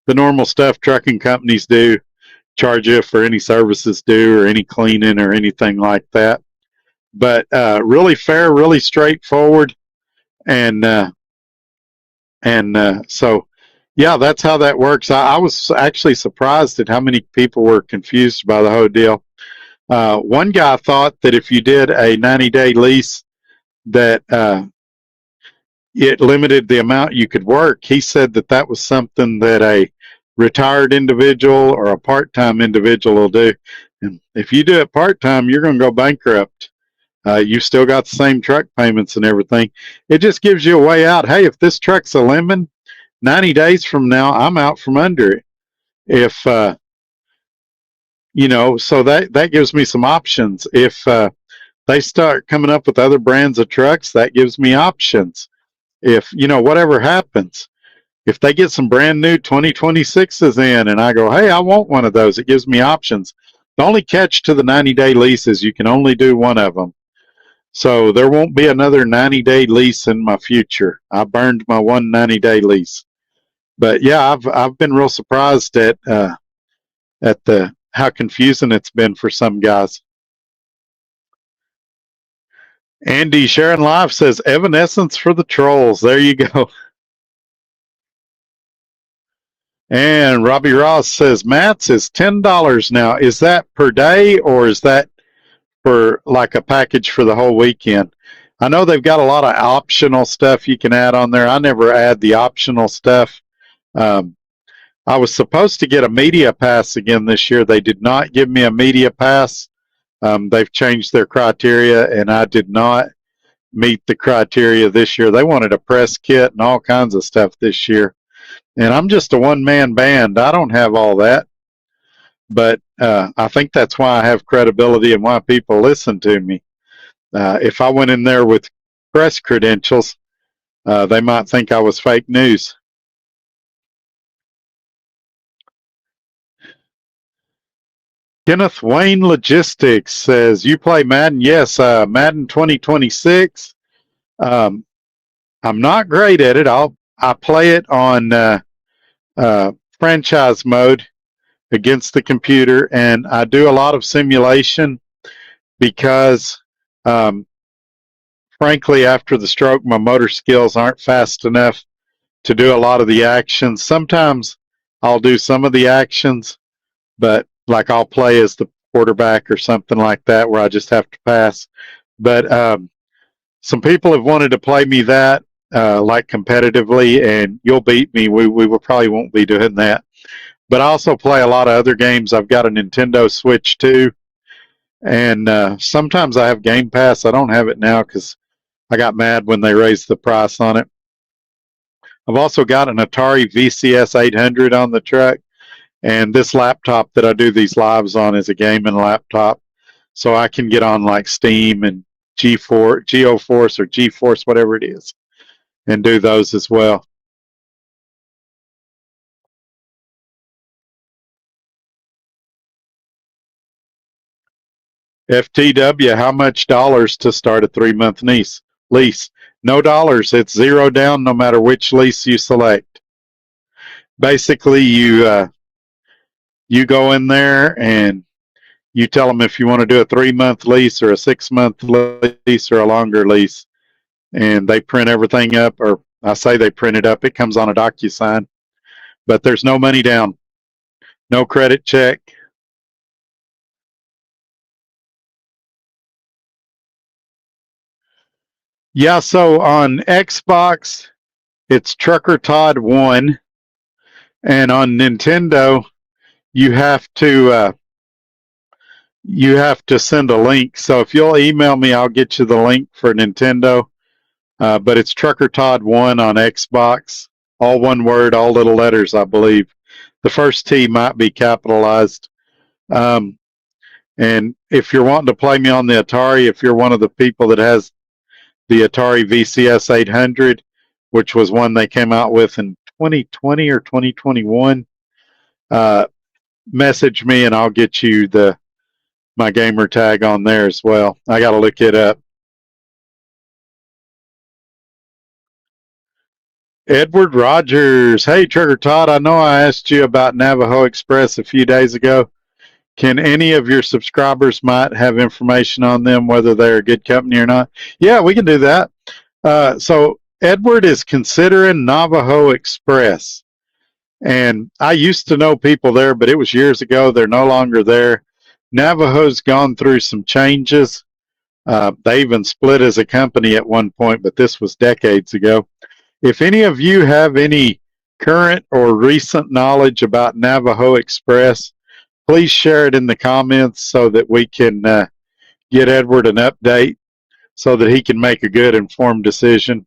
[SPEAKER 2] the normal stuff trucking companies do, charge you for any services due or any cleaning or anything like that. But really fair, really straightforward, and so yeah, that's how that works. I was actually surprised at how many people were confused by the whole deal. One guy thought that if you did a 90-day lease, that it limited the amount you could work. He said that that was something that a retired individual or a part-time individual will do. And if you do it part-time, you're going to go bankrupt. You've still got the same truck payments and everything. It just gives you a way out. Hey, if this truck's a lemon, 90 days from now, I'm out from under it. If, so that gives me some options. If they start coming up with other brands of trucks, that gives me options. If, whatever happens, if they get some brand new 2026s in and I go, hey, I want one of those, it gives me options. The only catch to the 90-day lease is you can only do one of them. So there won't be another 90-day lease in my future. I burned my one 90-day lease. But yeah, I've been real surprised at the how confusing it's been for some guys. Andy Sharon Live says Evanescence for the trolls. There you go. And Robbie Ross says Matt's is $10 now. Is that per day or is that for like a package for the whole weekend? I know they've got a lot of optional stuff you can add on there. I never add the optional stuff. Um, I was supposed to get a media pass again this year. They did not give me a media pass. They've changed their criteria, and I did not meet the criteria this year. They wanted a press kit and all kinds of stuff this year. And I'm just a one-man band. I don't have all that. But I think that's why I have credibility and why people listen to me. If I went in there with press credentials, they might think I was fake news. Kenneth Wayne Logistics says, you play Madden? Yes, Madden 2026. I'm not great at it. I play it on franchise mode against the computer, and I do a lot of simulation because, frankly, after the stroke, my motor skills aren't fast enough to do a lot of the actions. Sometimes I'll do some of the actions, but like I'll play as the quarterback or something like that where I just have to pass. But some people have wanted to play me that like competitively, and you'll beat me. We probably won't be doing that. But I also play a lot of other games. I've got a Nintendo Switch too, and sometimes I have Game Pass. I don't have it now because I got mad when they raised the price on it. I've also got an Atari VCS 800 on the truck, and this laptop that I do these lives on is a gaming laptop, so I can get on like Steam and GeoForce or GeForce, whatever it is, and do those as well. FTW, how much dollars to start a 3-month lease? lease. No dollars. It's zero down no matter which lease you select. Basically, you go in there and you tell them if you want to do a 3-month lease or a 6-month lease or a longer lease, and they print everything up, or I say they print it up. It comes on a DocuSign, but there's no money down, no credit check. Yeah, so on Xbox, it's Trucker Todd 1, and on Nintendo, you have to send a link. So if you'll email me, I'll get you the link for Nintendo. But it's Trucker Todd 1 on Xbox. All one word, all little letters, I believe. The first T might be capitalized. And if you're wanting to play me on the Atari, if you're one of the people that has the Atari VCS 800, which was one they came out with in 2020 or 2021, message me and I'll get you my gamer tag on there as well. I got to look it up. Edward Rogers. Hey, Trucker Todd, I know I asked you about Navajo Express a few days ago. Can any of your subscribers might have information on them, whether they're a good company or not? Yeah, we can do that. So Edward is considering Navajo Express. And I used to know people there, but it was years ago. They're no longer there. Navajo's gone through some changes. They even split as a company at one point, but this was decades ago. If any of you have any current or recent knowledge about Navajo Express, please share it in the comments so that we can get Edward an update so that he can make a good informed decision.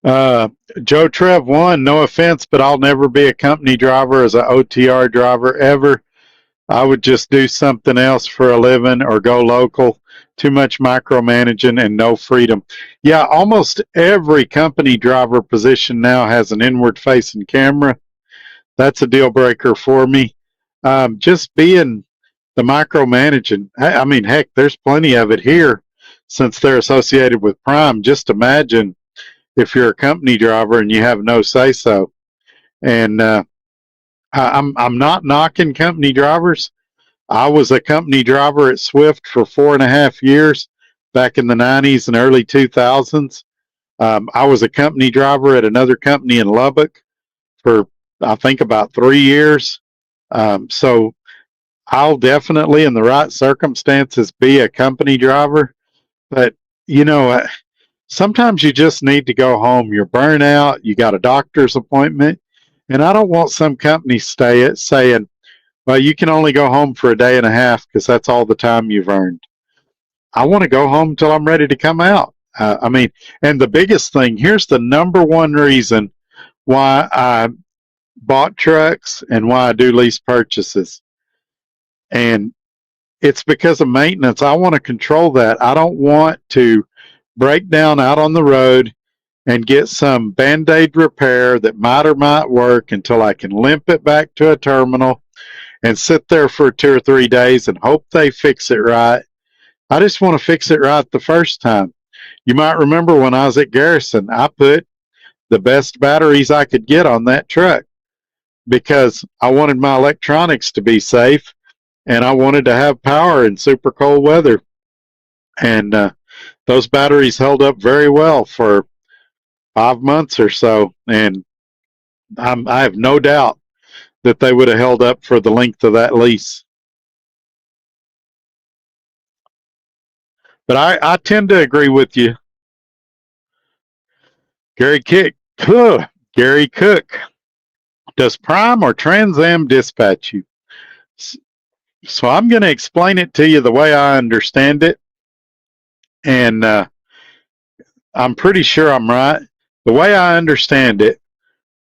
[SPEAKER 2] Joe Trev 1, no offense, but I'll never be a company driver as an OTR driver ever. I would just do something else for a living or go local. Too much micromanaging and no freedom. Yeah, almost every company driver position now has an inward facing camera. That's a deal breaker for me. Just being the micromanaging, I mean, heck, there's plenty of it here since they're associated with Prime. Just imagine if you're a company driver and you have no say so. And I'm not knocking company drivers. I was a company driver at Swift for 4.5 years back in the 90s and early 2000s. I was a company driver at another company in Lubbock for, I think, about 3 years. So I'll definitely, in the right circumstances, be a company driver. But, you know, sometimes you just need to go home. You're burnt out. You got a doctor's appointment. And I don't want some company saying, well, you can only go home for a day and a half because that's all the time you've earned. I want to go home till I'm ready to come out. I mean, and the biggest thing, here's the number one reason why I bought trucks and why I do lease purchases. And it's because of maintenance. I want to control that. I don't want to break down out on the road and get some Band-Aid repair that might or might work until I can limp it back to a terminal and sit there for 2 or 3 days and hope they fix it right. I just want to fix it right the first time. You might remember when I was at Garrison, I put the best batteries I could get on that truck because I wanted my electronics to be safe and I wanted to have power in super cold weather. And those batteries held up very well for 5 months or so. And I have no doubt that they would have held up for the length of that lease. But I tend to agree with you. Gary Cook. Does Prime or Trans Am dispatch you? So I'm going to explain it to you the way I understand it. And I'm pretty sure I'm right. The way I understand it,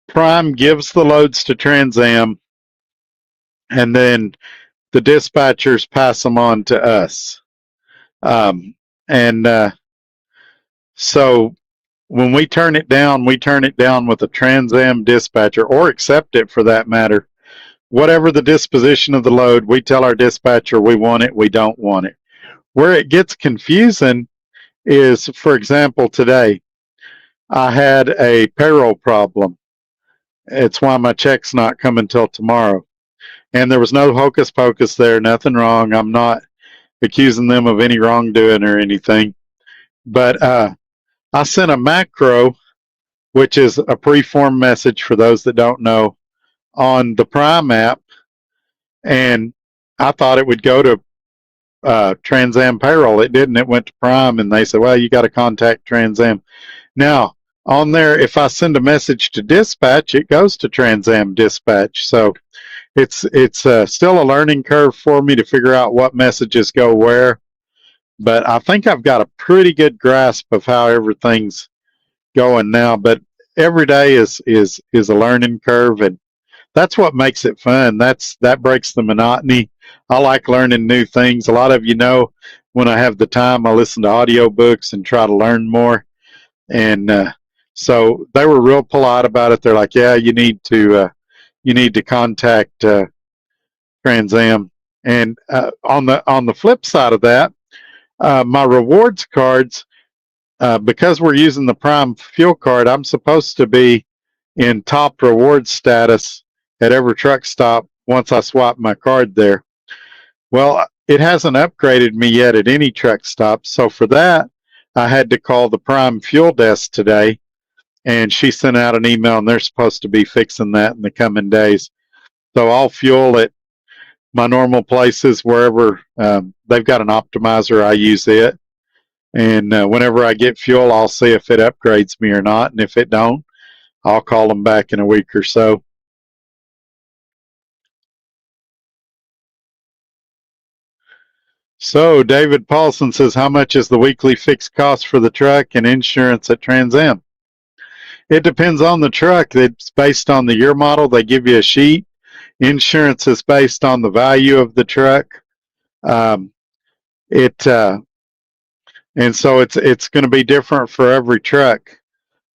[SPEAKER 2] Prime gives the loads to Trans Am, and then the dispatchers pass them on to us. And so when we turn it down with a Trans Am dispatcher, or accept it for that matter, whatever the disposition of the load, we tell our dispatcher we want it, we don't want it. Where it gets confusing is, for example, today I had a payroll problem. It's why my check's not coming till tomorrow. And there was no hocus pocus there, nothing wrong. I'm not accusing them of any wrongdoing or anything. But I sent a macro, which is a preform message for those that don't know, on the Prime app, and I thought it would go to Trans Am payroll. It didn't. It went to Prime, and they said, "Well, you got to contact Trans Am." Now on there, if I send a message to dispatch, it goes to Trans Am dispatch. So it's still a learning curve for me to figure out what messages go where. But I think I've got a pretty good grasp of how everything's going now. But every day is a learning curve, and that's what makes it fun. That breaks the monotony. I like learning new things. A lot of you know, when I have the time, I listen to audiobooks and try to learn more. And so they were real polite about it. They're like, "Yeah, you need to contact Trans Am." And on the flip side of that, my rewards cards, because we're using the Prime fuel card, I'm supposed to be in top reward status at every truck stop once I swap my card there. Well, it hasn't upgraded me yet at any truck stop. So for that, I had to call the Prime fuel desk today, and she sent out an email, and they're supposed to be fixing that in the coming days. So I'll fuel at my normal places wherever they've got an optimizer. I use it. And whenever I get fuel, I'll see if it upgrades me or not. And if it don't, I'll call them back in a week or so. So David Paulson says, how much is the weekly fixed cost for the truck and insurance at Trans Am? It depends on the truck. It's based on the year model. They give you a sheet. Insurance is based on the value of the truck. And so it's going to be different for every truck.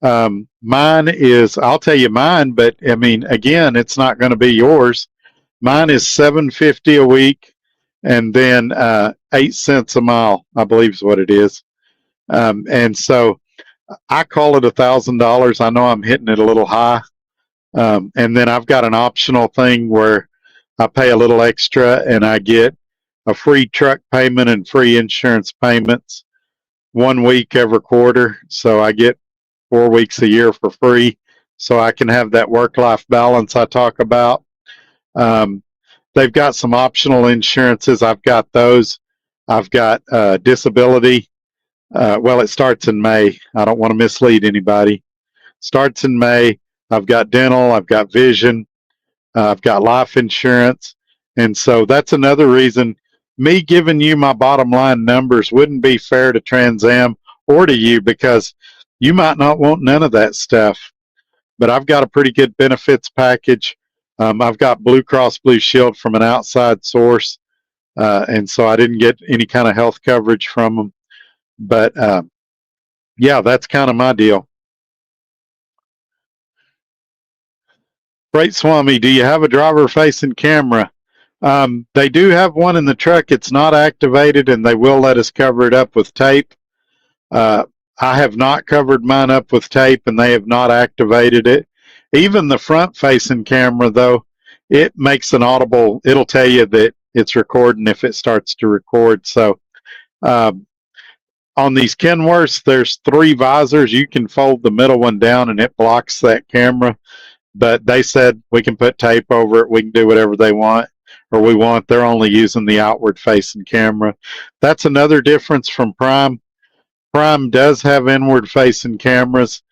[SPEAKER 2] Mine is, I'll tell you mine, but I mean, again, it's not going to be yours. Mine is $7.50 a week, and then 8 cents a mile, I believe is what it is. And so I call it $1,000. I know I'm hitting it a little high. And then I've got an optional thing where I pay a little extra and I get a free truck payment and free insurance payments 1 week every quarter. So I get 4 weeks a year for free, so I can have that work-life balance I talk about. They've got some optional insurances. I've got those. I've got disability. Well, it starts in May. I don't want to mislead anybody. Starts in May. I've got dental. I've got vision. I've got life insurance. And so that's another reason me giving you my bottom line numbers wouldn't be fair to Trans Am or to you, because you might not want none of that stuff. But I've got a pretty good benefits package. I've got Blue Cross Blue Shield from an outside source, and so I didn't get any kind of health coverage from them. But yeah, that's kind of my deal. Freight Swami, do you have a driver-facing camera? They do have one in the truck. It's not activated, and they will let us cover it up with tape. I have not covered mine up with tape, and they have not activated it. Even the front-facing camera, though, it makes an audible. It'll tell you that it's recording if it starts to record. So on these Kenworths, there's 3 visors. You can fold the middle one down, and it blocks that camera. But they said we can put tape over it. We can do whatever they want or we want. They're only using the outward-facing camera. That's another difference from Prime. Prime does have inward-facing cameras,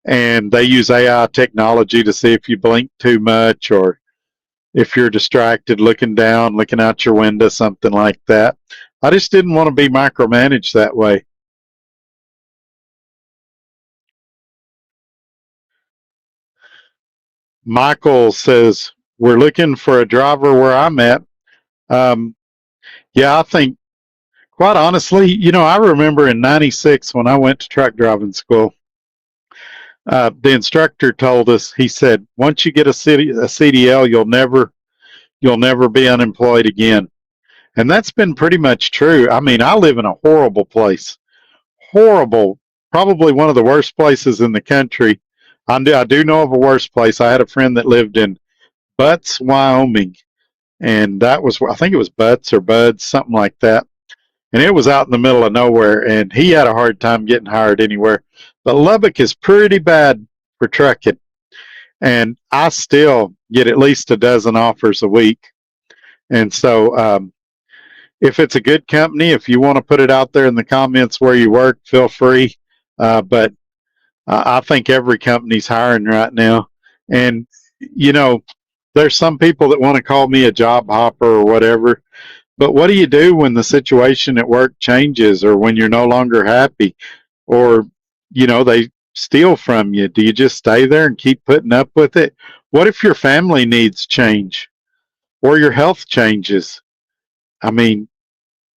[SPEAKER 2] and they use AI technology to see if you blink too much or if you're distracted looking down, looking out your window, something like that. I just didn't want to be micromanaged that way. Michael says, we're looking for a driver where I'm at. Yeah, I think, quite honestly, you know, I remember in '96 when I went to truck driving school, the instructor told us, he said, once you get a CDL, you'll never you'll never be unemployed again. And that's been pretty much true. I mean, I live in a horrible place. Horrible. Probably one of the worst places in the country. I do know of a worse place. I had a friend that lived in Butts, Wyoming, and that was, I think it was Butts or Buds, something like that. And it was out in the middle of nowhere, and he had a hard time getting hired anywhere. But Lubbock is pretty bad for trucking, and I still get at least a dozen offers a week. And so, if it's a good company, if you want to put it out there in the comments where you work, feel free. But I think every company's hiring right now. And, you know, there's some people that want to call me a job hopper or whatever. But what do you do when the situation at work changes, or when you're no longer happy, or, you know, they steal from you? Do you just stay there and keep putting up with it? What if your family needs change or your health changes? I mean,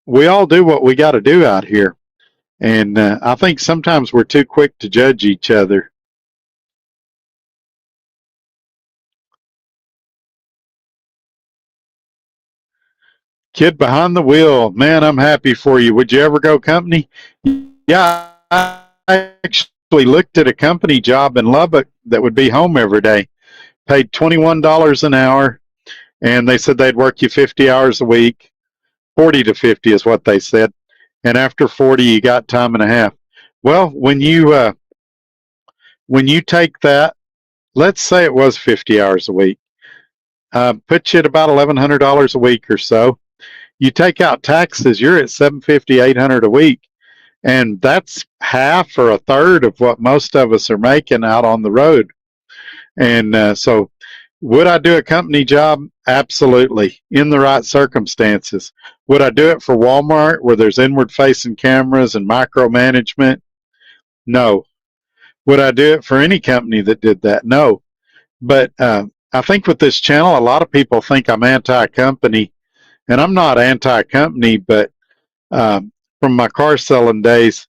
[SPEAKER 2] we all do what we got to do out here. And I think sometimes we're too quick to judge each other. Kid behind the wheel, man, I'm happy for you. Would you ever go company? Yeah, I actually looked at a company job in Lubbock that would be home every day. Paid $21 an hour, and they said they'd work you 50 hours a week. 40 to 50 is what they said. And after 40, you got time and a half. Well, when you take that, let's say it was 50 hours a week, put you at about $1,100 a week or so. You take out taxes, you're at $750, $800 a week, and that's half or a third of what most of us are making out on the road. And so, would I do a company job? Absolutely, in the right circumstances. Would I do it for Walmart, where there's inward-facing cameras and micromanagement? No. Would I do it for any company that did that? No. But I think with this channel, a lot of people think I'm anti-company, and I'm not anti-company, but from my car selling days,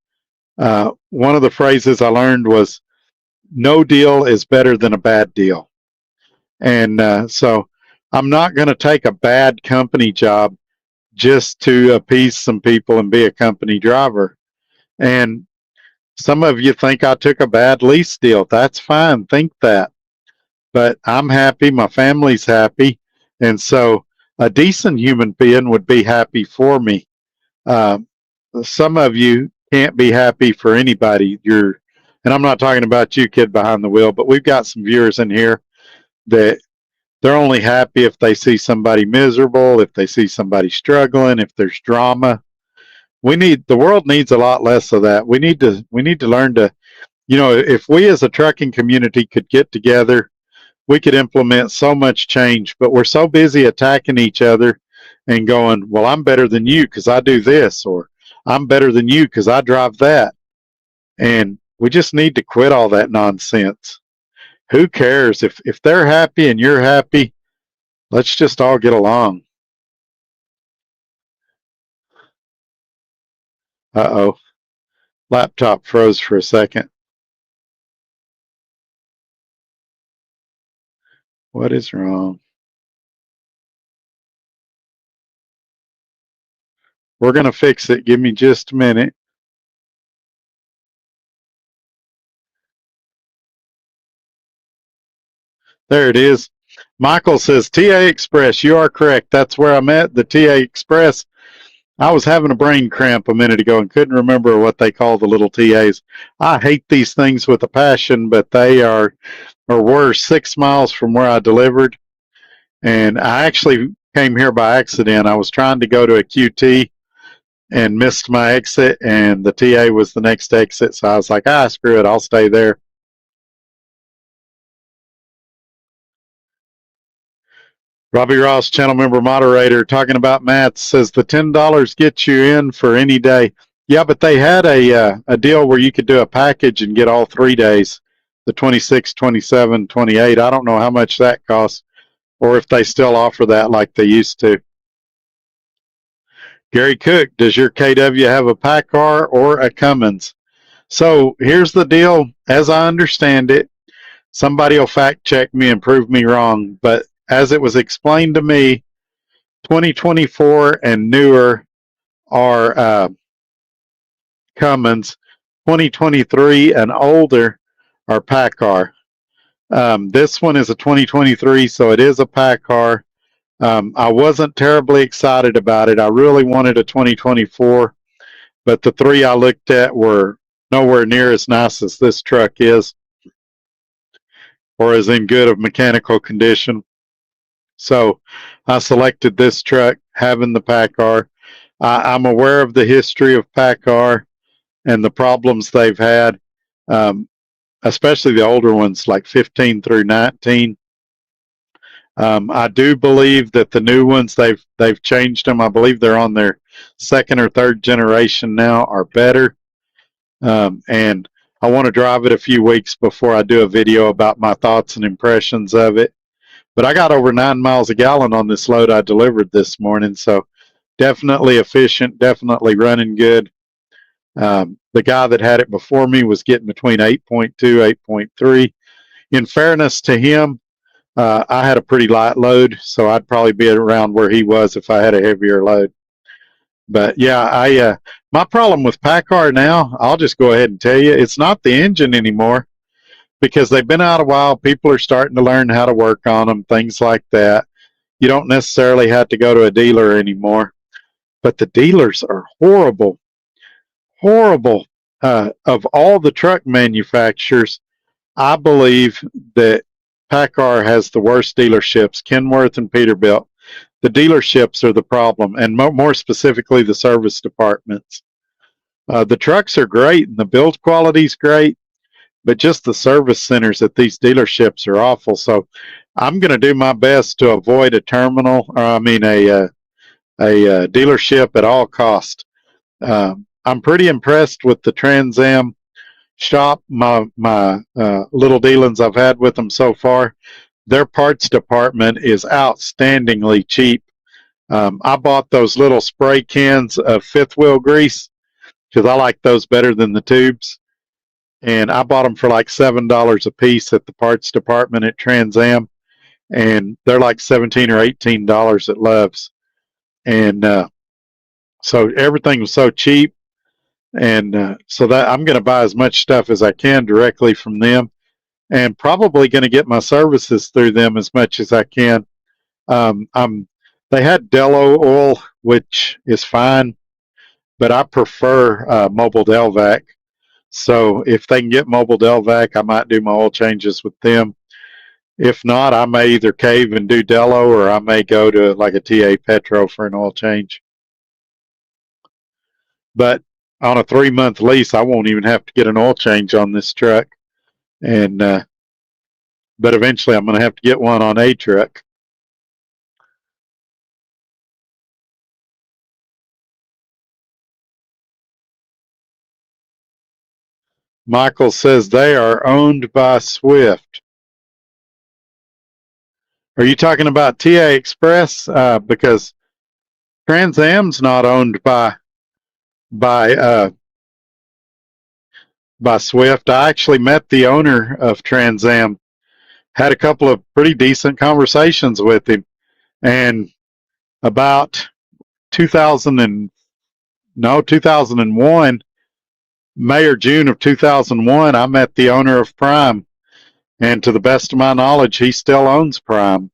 [SPEAKER 2] one of the phrases I learned was, no deal is better than a bad deal. And so I'm not going to take a bad company job just to appease some people and be a company driver. And some of you think I took a bad lease deal. That's fine. Think that. But I'm happy. My family's happy. And so a decent human being would be happy for me. Some of you can't be happy for anybody. And I'm not talking about you, kid behind the wheel, but we've got some viewers in here that they're only happy if they see somebody miserable, if they see somebody struggling, if there's drama. The world needs a lot less of that. We need to learn to, if we as a trucking community could get together, we could implement so much change. But we're so busy attacking each other and going, well, I'm better than you because I do this, or I'm better than you because I drive that. And we just need to quit all that nonsense. Who cares? If they're happy and you're happy, let's just all get along. Uh-oh. Laptop froze for a second. What is wrong? We're going to fix it. Give me just a minute. There it is. Michael says, TA Express. You are correct. That's where I'm at, the TA Express. I was having a brain cramp a minute ago and couldn't remember what they call the little TAs. I hate these things with a passion, but they were 6 miles from where I delivered. And I actually came here by accident. I was trying to go to a QT and missed my exit, and the TA was the next exit. So I was like, screw it. I'll stay there. Robbie Ross, channel member moderator, talking about Matt, says the $10 gets you in for any day. Yeah, but they had a deal where you could do a package and get all 3 days, the 26, 27, 28. I don't know how much that costs, or if they still offer that like they used to. Gary Cook, does your KW have a PACCAR or a Cummins? So here's the deal. As I understand it, somebody will fact check me and prove me wrong, but as it was explained to me, 2024 and newer are Cummins. 2023 and older are PACCAR. This one is a 2023, so it is a PACCAR. I wasn't terribly excited about it. I really wanted a 2024, but the three I looked at were nowhere near as nice as this truck is, or as in good of mechanical condition. So I selected this truck, having the PACCAR. I'm aware of the history of PACCAR and the problems they've had, especially the older ones, like 15 through 19. I do believe that the new ones, they've changed them. I believe they're on their second or third generation now, are better. And I want to drive it a few weeks before I do a video about my thoughts and impressions of it. But I got over 9 miles a gallon on this load I delivered this morning, so definitely efficient, definitely running good. The guy that had it before me was getting between 8.2, 8.3. In fairness to him, I had a pretty light load, so I'd probably be around where he was if I had a heavier load. But yeah, my problem with PACCAR now, I'll just go ahead and tell you, it's not the engine anymore, because they've been out a while. People are starting to learn how to work on them, things like that. You don't necessarily have to go to a dealer anymore. But the dealers are horrible. Horrible. Of all the truck manufacturers, I believe that PACCAR has the worst dealerships, Kenworth and Peterbilt. The dealerships are the problem, and more specifically, the service departments. The trucks are great, and the build quality is great, but just the service centers at these dealerships are awful. So I'm going to do my best to avoid a terminal, or I mean a dealership at all cost. I'm pretty impressed with the Trans Am shop. My little dealings I've had with them so far, their parts department is outstandingly cheap. I bought those little spray cans of fifth wheel grease because I like those better than the tubes. And I bought them for like $7 a piece at the parts department at Trans Am, and they're like $17 or $18 at Love's. And so everything was so cheap, and so that I'm going to buy as much stuff as I can directly from them, and probably going to get my services through them as much as I can. They had Delo oil, which is fine, but I prefer Mobile Delvac. So if they can get Mobile Delvac, I might do my oil changes with them. If not, I may either cave and do Delo, or I may go to like a TA Petro for an oil change. But on a 3-month lease, I won't even have to get an oil change on this truck. And but eventually I'm going to have to get one on a truck. Michael says they are owned by Swift. Are you talking about TA Express? Because Trans Am's not owned by Swift. I actually met the owner of Trans Am, had a couple of pretty decent conversations with him, and about 2001, May or June of 2001, I met the owner of Prime, and to the best of my knowledge, he still owns Prime.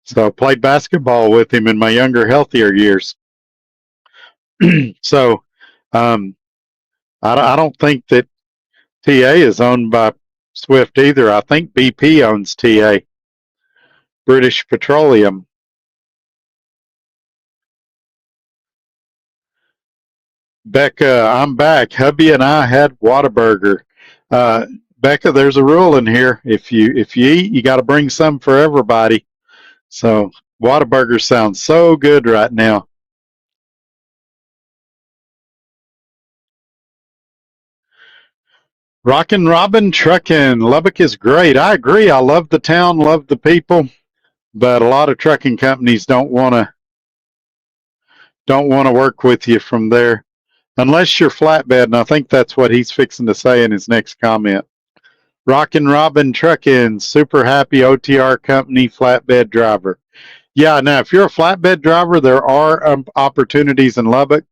[SPEAKER 2] So I played basketball with him in my younger, healthier years. So I don't think that TA is owned by Swift either. I think BP owns TA, British Petroleum. Becca, I'm back. Hubby and I had Whataburger. Becca, there's a rule in here. If you eat, you got to bring some for everybody. So Whataburger sounds so good right now. Rockin' Robin Truckin', Lubbock is great. I agree. I love the town, love the people, but a lot of trucking companies don't want to work with you from there unless you're flatbed, and I think that's what he's fixing to say in his next comment. Rockin' Robin Truckin', super happy OTR company flatbed driver. Yeah, now if you're a flatbed driver, there are opportunities in Lubbock.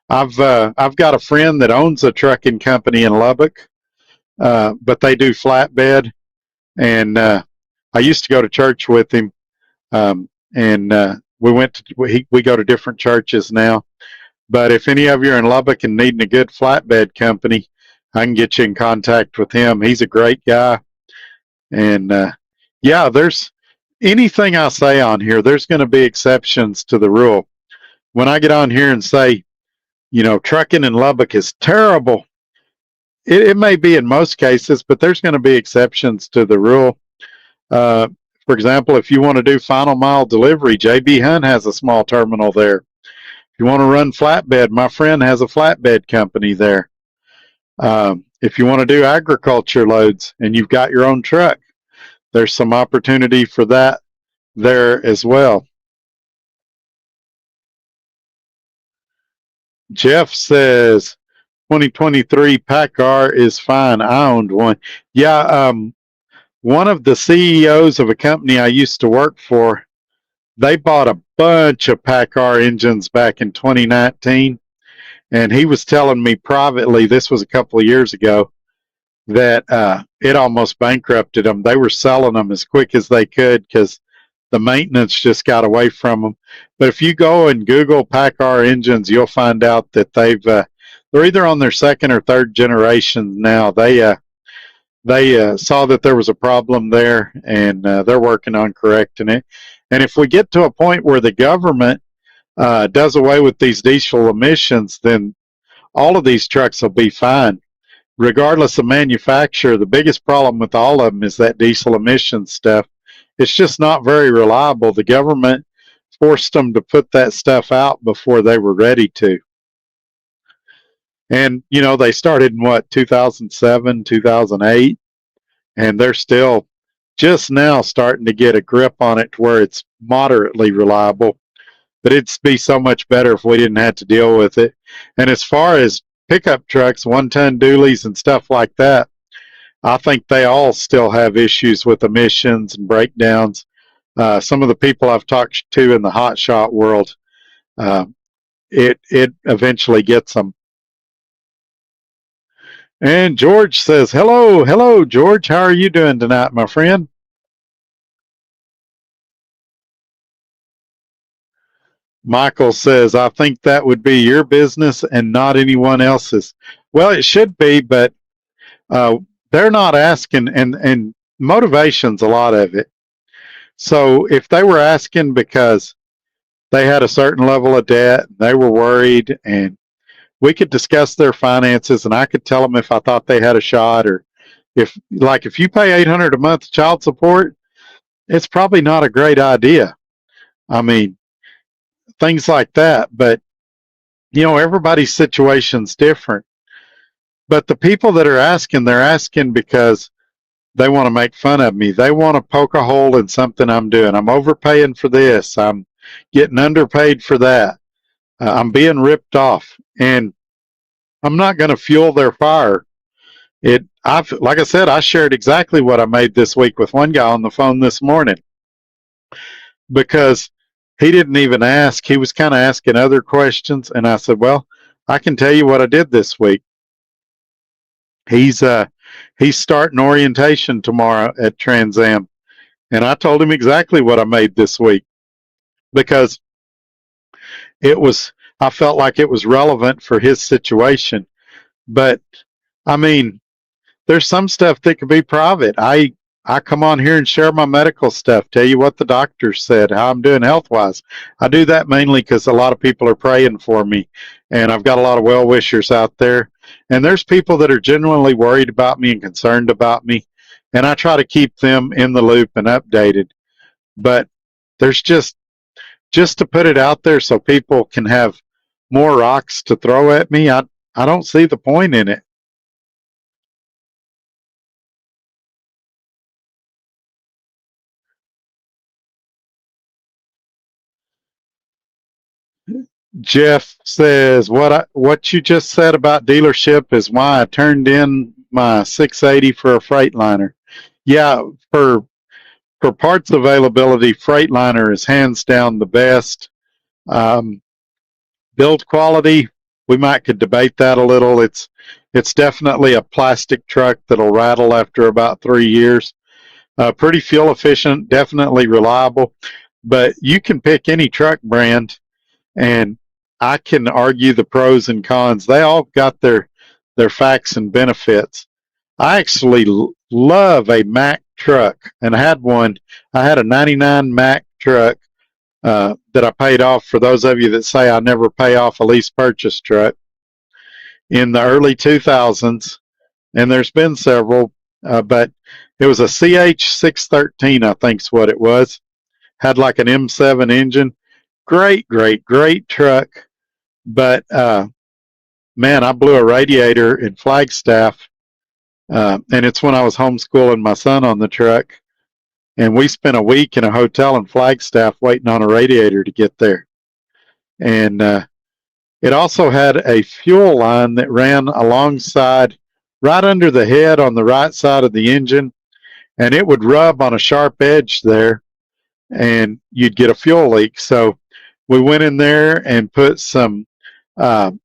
[SPEAKER 2] I've got a friend that owns a trucking company in Lubbock, but they do flatbed, and I used to go to church with him, and we go to different churches now. But if any of you are in Lubbock and needing a good flatbed company, I can get you in contact with him. He's a great guy, and yeah, there's anything I say on here, there's going to be exceptions to the rule. When I get on here and say, trucking in Lubbock is terrible, it may be in most cases, but there's going to be exceptions to the rule. Uh, for example, if you want to do final mile delivery, JB Hunt has a small terminal there. If you want to run flatbed, my friend has a flatbed company there. If you want to do agriculture loads and you've got your own truck, there's some opportunity for that there as well. Jeff says 2023 PACCAR is fine. I owned one. Yeah, one of the CEOs of a company I used to work for, they bought a bunch of PACCAR engines back in 2019, and he was telling me privately, this was a couple of years ago, that it almost bankrupted them. They were selling them as quick as they could because the maintenance just got away from them. But if you go and Google PACCAR engines, you'll find out that they're either on their second or third generation now. They saw that there was a problem there, and they're working on correcting it. And if we get to a point where the government does away with these diesel emissions, then all of these trucks will be fine. Regardless of manufacturer, the biggest problem with all of them is that diesel emission stuff. It's just not very reliable. The government forced them to put that stuff out before they were ready to. And, they started in 2007, 2008, and they're still just now starting to get a grip on it to where it's moderately reliable. But it'd be so much better if we didn't have to deal with it. And as far as pickup trucks, 1-ton dualies and stuff like that, I think they all still have issues with emissions and breakdowns. Some of the people I've talked to in the hotshot world, it eventually gets them. And George says, hello, George. How are you doing tonight, my friend? Michael says, I think that would be your business and not anyone else's. Well, it should be, but they're not asking, and motivation's a lot of it. So if they were asking because they had a certain level of debt, they were worried, and we could discuss their finances, and I could tell them if I thought they had a shot, or if you pay $800 a month child support, it's probably not a great idea. I mean, things like that. But everybody's situation's different. But the people that are asking, they're asking because they want to make fun of me. They want to poke a hole in something I'm doing. I'm overpaying for this. I'm getting underpaid for that. I'm being ripped off, and I'm not going to fuel their fire. Like I said, I shared exactly what I made this week with one guy on the phone this morning, because he didn't even ask. He was kind of asking other questions, and I said, well, I can tell you what I did this week. He's starting orientation tomorrow at Trans Am, and I told him exactly what I made this week, because I felt like it was relevant for his situation. But I mean, there's some stuff that could be private. I come on here and share my medical stuff, tell you what the doctor said, how I'm doing health-wise. I do that mainly because a lot of people are praying for me, and I've got a lot of well-wishers out there. And there's people that are genuinely worried about me and concerned about me, and I try to keep them in the loop and updated. But there's just to put it out there so people can have more rocks to throw at me, I don't see the point in it. Jeff says, what you just said about dealership is why I turned in my 680 for a Freightliner. Yeah, for parts availability, Freightliner is hands down the best. Um, Build quality, we might could debate that a little. It's definitely a plastic truck that'll rattle after about 3 years. Pretty fuel efficient, definitely reliable. But you can pick any truck brand, and I can argue the pros and cons. They all got their facts and benefits. I actually love a Mack truck, and I had one. I had a '99 Mack truck that I paid off. For those of you that say I never pay off a lease purchase truck, in the early 2000s, and there's been several, but it was a CH613, I think's what it was. Had like an M7 engine. Great, great, great truck. But man, I blew a radiator in Flagstaff, and it's when I was homeschooling my son on the truck. And we spent a week in a hotel in Flagstaff waiting on a radiator to get there. And it also had a fuel line that ran alongside, right under the head on the right side of the engine, and it would rub on a sharp edge there, and you'd get a fuel leak. So we went in there and put some, I'm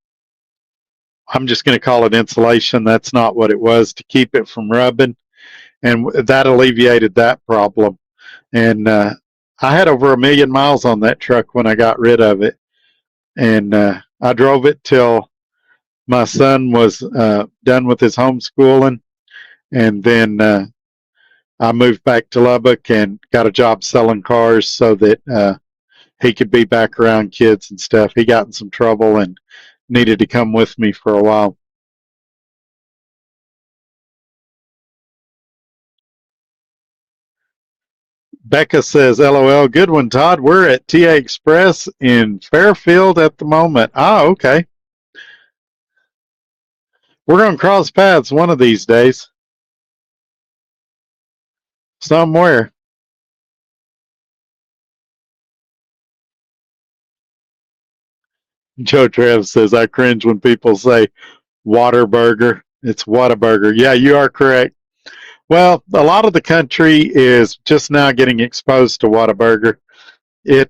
[SPEAKER 2] just going to call it insulation. That's not what it was, to keep it from rubbing, and that alleviated that problem. And I had over 1 million miles on that truck when I got rid of it, and I drove it till my son was done with his homeschooling, and then I moved back to Lubbock and got a job selling cars so that he could be back around kids and stuff. He got in some trouble and needed to come with me for a while. Becca says, LOL, good one, Todd. We're at TA Express in Fairfield at the moment. Ah, okay. We're going to cross paths one of these days. Somewhere. Joe Trev says, I cringe when people say Waterburger. It's Whataburger. Yeah, you are correct. Well, a lot of the country is just now getting exposed to Whataburger. It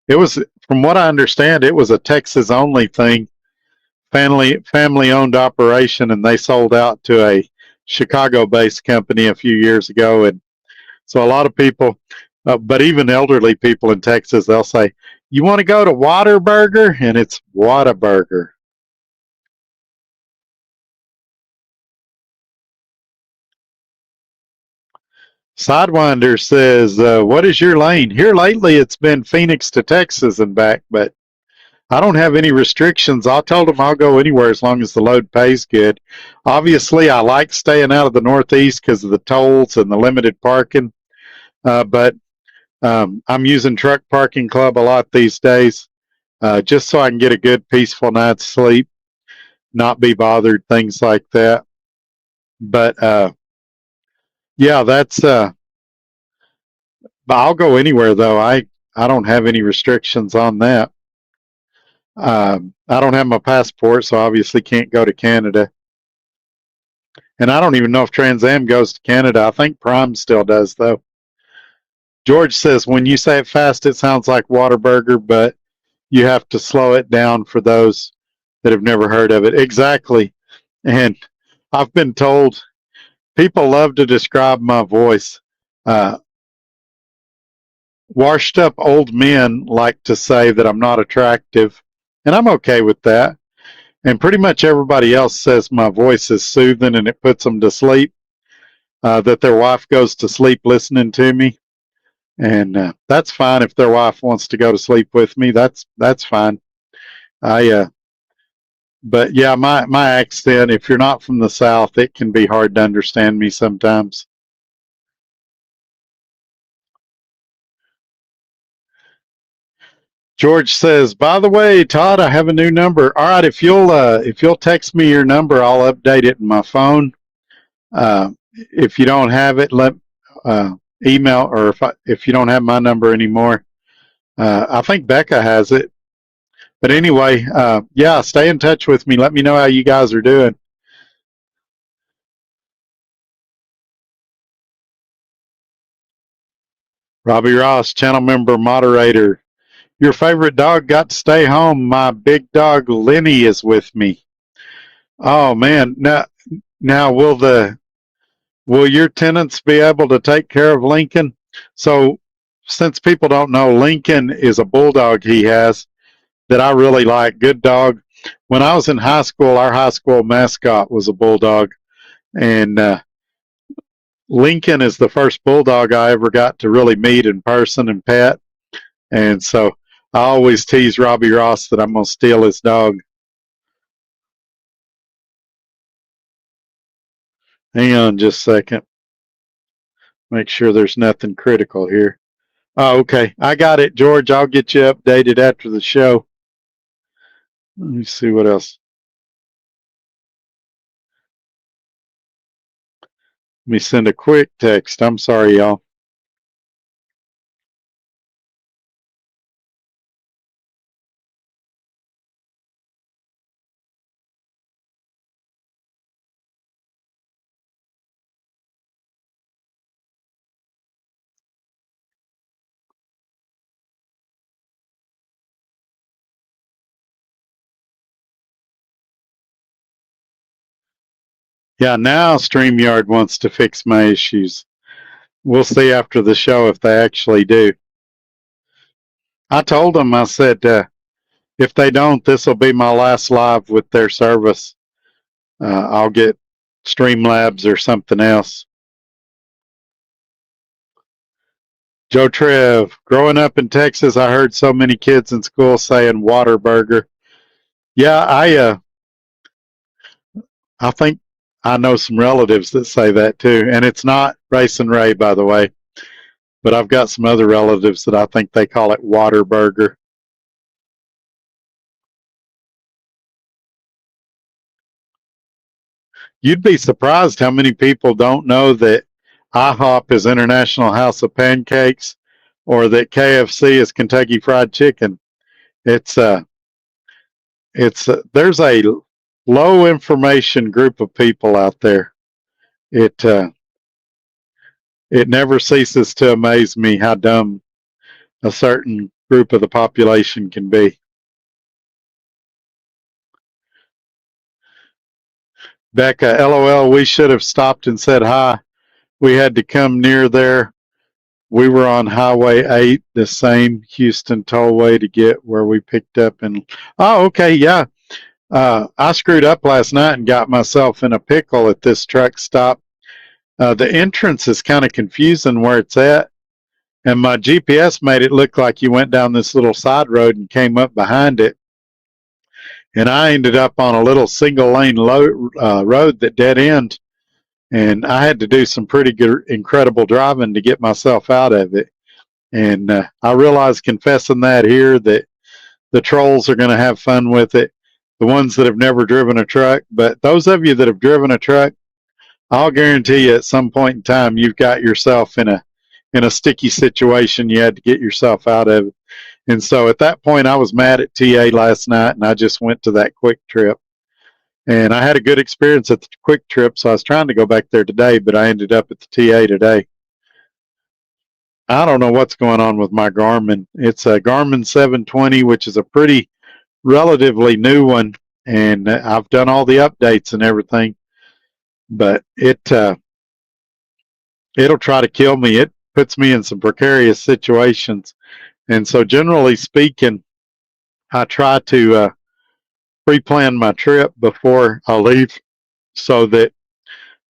[SPEAKER 2] was, from what I understand, it was a Texas only thing, family owned operation, and they sold out to a Chicago based company a few years ago. And so a lot of people, but even elderly people in Texas, they'll say, you want to go to Waterburger? And it's Whataburger. Sidewinder says, what is your lane? Here lately, it's been Phoenix to Texas and back, but I don't have any restrictions. I told them I'll go anywhere as long as the load pays good. Obviously, I like staying out of the Northeast because of the tolls and the limited parking, but I'm using Truck Parking Club a lot these days, just so I can get a good, peaceful night's sleep, not be bothered, things like that. But yeah, that's. I'll go anywhere though. I don't have any restrictions on that. I don't have my passport, so obviously can't go to Canada. And I don't even know if Trans Am goes to Canada. I think Prime still does, though. George says, when you say it fast, it sounds like Whataburger, but you have to slow it down for those that have never heard of it. Exactly. And I've been told people love to describe my voice. Washed up old men like to say that I'm not attractive, and I'm okay with that. And pretty much everybody else says my voice is soothing and it puts them to sleep, that their wife goes to sleep listening to me. And that's fine if their wife wants to go to sleep with me. That's fine. But yeah, my accent, if you're not from the South, it can be hard to understand me sometimes. George says, by the way, Todd, I have a new number. All right, if you'll text me your number, I'll update it in my phone. If you don't have it, let email, or if you don't have my number anymore, I think Becca has it. But anyway, yeah, stay in touch with me. Let me know how you guys are doing. Robbie Ross, channel member, moderator. Your favorite dog got to stay home. My big dog Lenny is with me. Oh man, now will your tenants be able to take care of Lincoln? So, since people don't know, Lincoln is a bulldog he has that I really like. Good dog. When I was in high school, our high school mascot was a bulldog, and Lincoln is the first bulldog I ever got to really meet in person and pet. And so I always tease Robbie Ross that I'm going to steal his dog. Hang on just a second. Make sure there's nothing critical here. Oh, okay. I got it, George. I'll get you updated after the show. Let me see what else. Let me send a quick text. I'm sorry, y'all. Yeah, now StreamYard wants to fix my issues. We'll see after the show if they actually do. I told them, I said, if they don't, this will be my last live with their service. I'll get Streamlabs or something else. Joe Trev, growing up in Texas, I heard so many kids in school saying Waterburger. Yeah, I think I know some relatives that say that too, and it's not Race and Ray, by the way, but I've got some other relatives that I think they call it Waterburger. You'd be surprised how many people don't know that IHOP is International House of Pancakes, or that KFC is Kentucky Fried Chicken. It's there's a low information group of people out there. It never ceases to amaze me how dumb a certain group of the population can be. Becca, LOL, we should have stopped and said hi. We had to come near there. We were on Highway 8, the same Houston tollway to get where we picked up. And oh, okay, yeah. I screwed up last night and got myself in a pickle at this truck stop. The entrance is kind of confusing where it's at, and my GPS made it look like you went down this little side road and came up behind it. And I ended up on a little single lane road that dead end, and I had to do some pretty good, incredible driving to get myself out of it. And I realized confessing that here that the trolls are going to have fun with it, the ones that have never driven a truck. But those of you that have driven a truck, I'll guarantee you at some point in time you've got yourself in a sticky situation you had to get yourself out of it. And so at that point I was mad at TA last night, and I just went to that quick trip. And I had a good experience at the quick trip, so I was trying to go back there today, but I ended up at the TA today. I don't know what's going on with my Garmin. It's a Garmin 720, which is a pretty relatively new one, and I've done all the updates and everything, but it'll try to kill me. It puts me in some precarious situations. And so generally speaking, I try to pre-plan my trip before I leave so that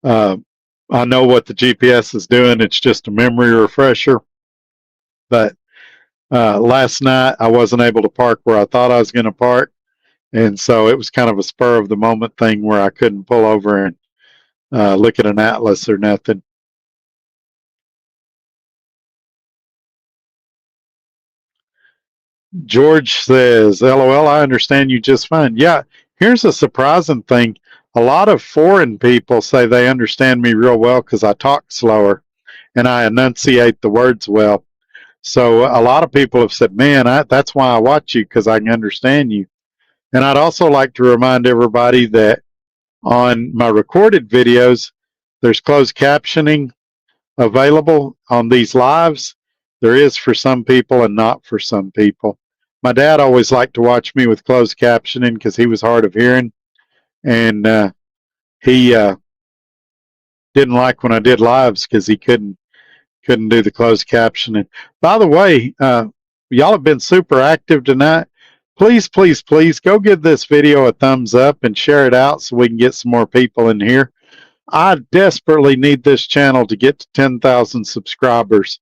[SPEAKER 2] I know what the GPS is doing. It's just a memory refresher. But last night I wasn't able to park where I thought I was going to park, and so it was kind of a spur of the moment thing where I couldn't pull over and look at an atlas or nothing. George says, LOL, I understand you just fine. Yeah, here's a surprising thing. A lot of foreign people say they understand me real well because I talk slower and I enunciate the words well. So a lot of people have said, man, that's why I watch you, because I can understand you. And I'd also like to remind everybody that on my recorded videos, there's closed captioning available on these lives. there is for some people and not for some people. My dad always liked to watch me with closed captioning because he was hard of hearing, and he didn't like when I did lives because he couldn't do the closed captioning. By the way, y'all have been super active tonight. Please, please, please go give this video a thumbs up and share it out so we can get some more people in here. I desperately need this channel to get to 10,000 subscribers.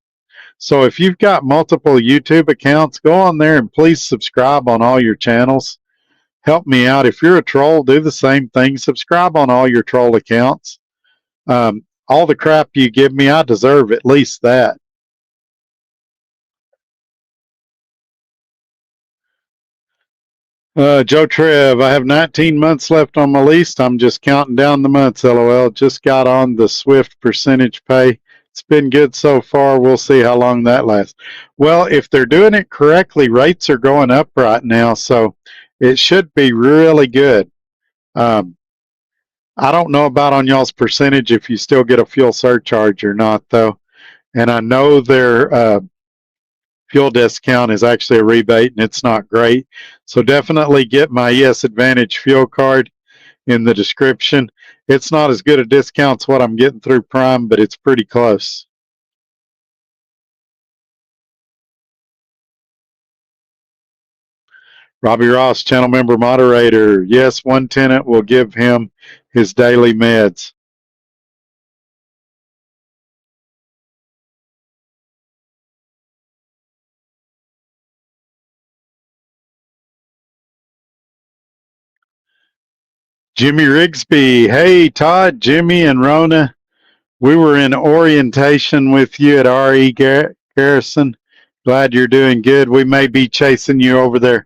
[SPEAKER 2] So if you've got multiple YouTube accounts, go on there and please subscribe on all your channels. Help me out. If you're a troll, do the same thing. Subscribe on all your troll accounts. All the crap you give me, I deserve at least that. Joe Trev, I have 19 months left on my lease. I'm just counting down the months, LOL. Just got on the Swift percentage pay. It's been good so far. We'll see how long that lasts. Well, if they're doing it correctly, rates are going up right now, so it should be really good. I don't know about on y'all's percentage if you still get a fuel surcharge or not, though. And I know their fuel discount is actually a rebate, and it's not great. So definitely get my ES Advantage fuel card in the description. It's not as good a discount as what I'm getting through Prime, but it's pretty close. Robbie Ross, channel member moderator. Yes, one tenant will give him his daily meds. Jimmy Rigsby. Hey, Todd, Jimmy, and Rona. We were in orientation with you at RE Garrison. Glad you're doing good. We may be chasing you over there.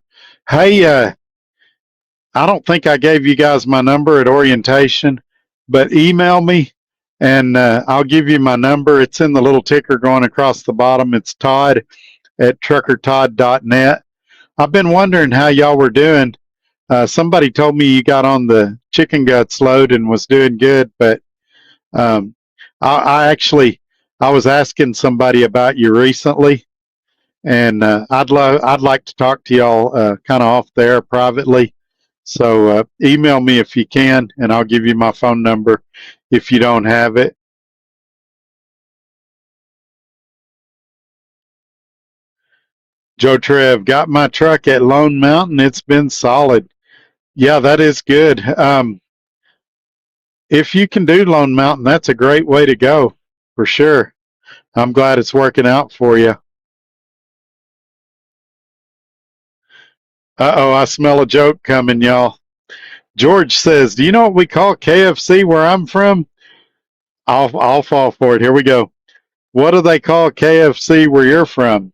[SPEAKER 2] Hey, I don't think I gave you guys my number at orientation, but email me and I'll give you my number. It's in the little ticker going across the bottom. It's Todd at truckertodd.net. I've been wondering how y'all were doing. Somebody told me you got on the chicken guts load and was doing good, but um, I was asking somebody about you recently, and I'd like to talk to y'all kind of off there privately. So email me if you can, and I'll give you my phone number if you don't have it. Joe Trev, got my truck at Lone Mountain. It's been solid. Yeah, that is good. If you can do Lone Mountain, that's a great way to go, for sure. I'm glad it's working out for you. Uh-oh, I smell a joke coming, y'all. George says, do you know what we call KFC where I'm from? I'll fall for it. Here we go. What do they call KFC where you're from?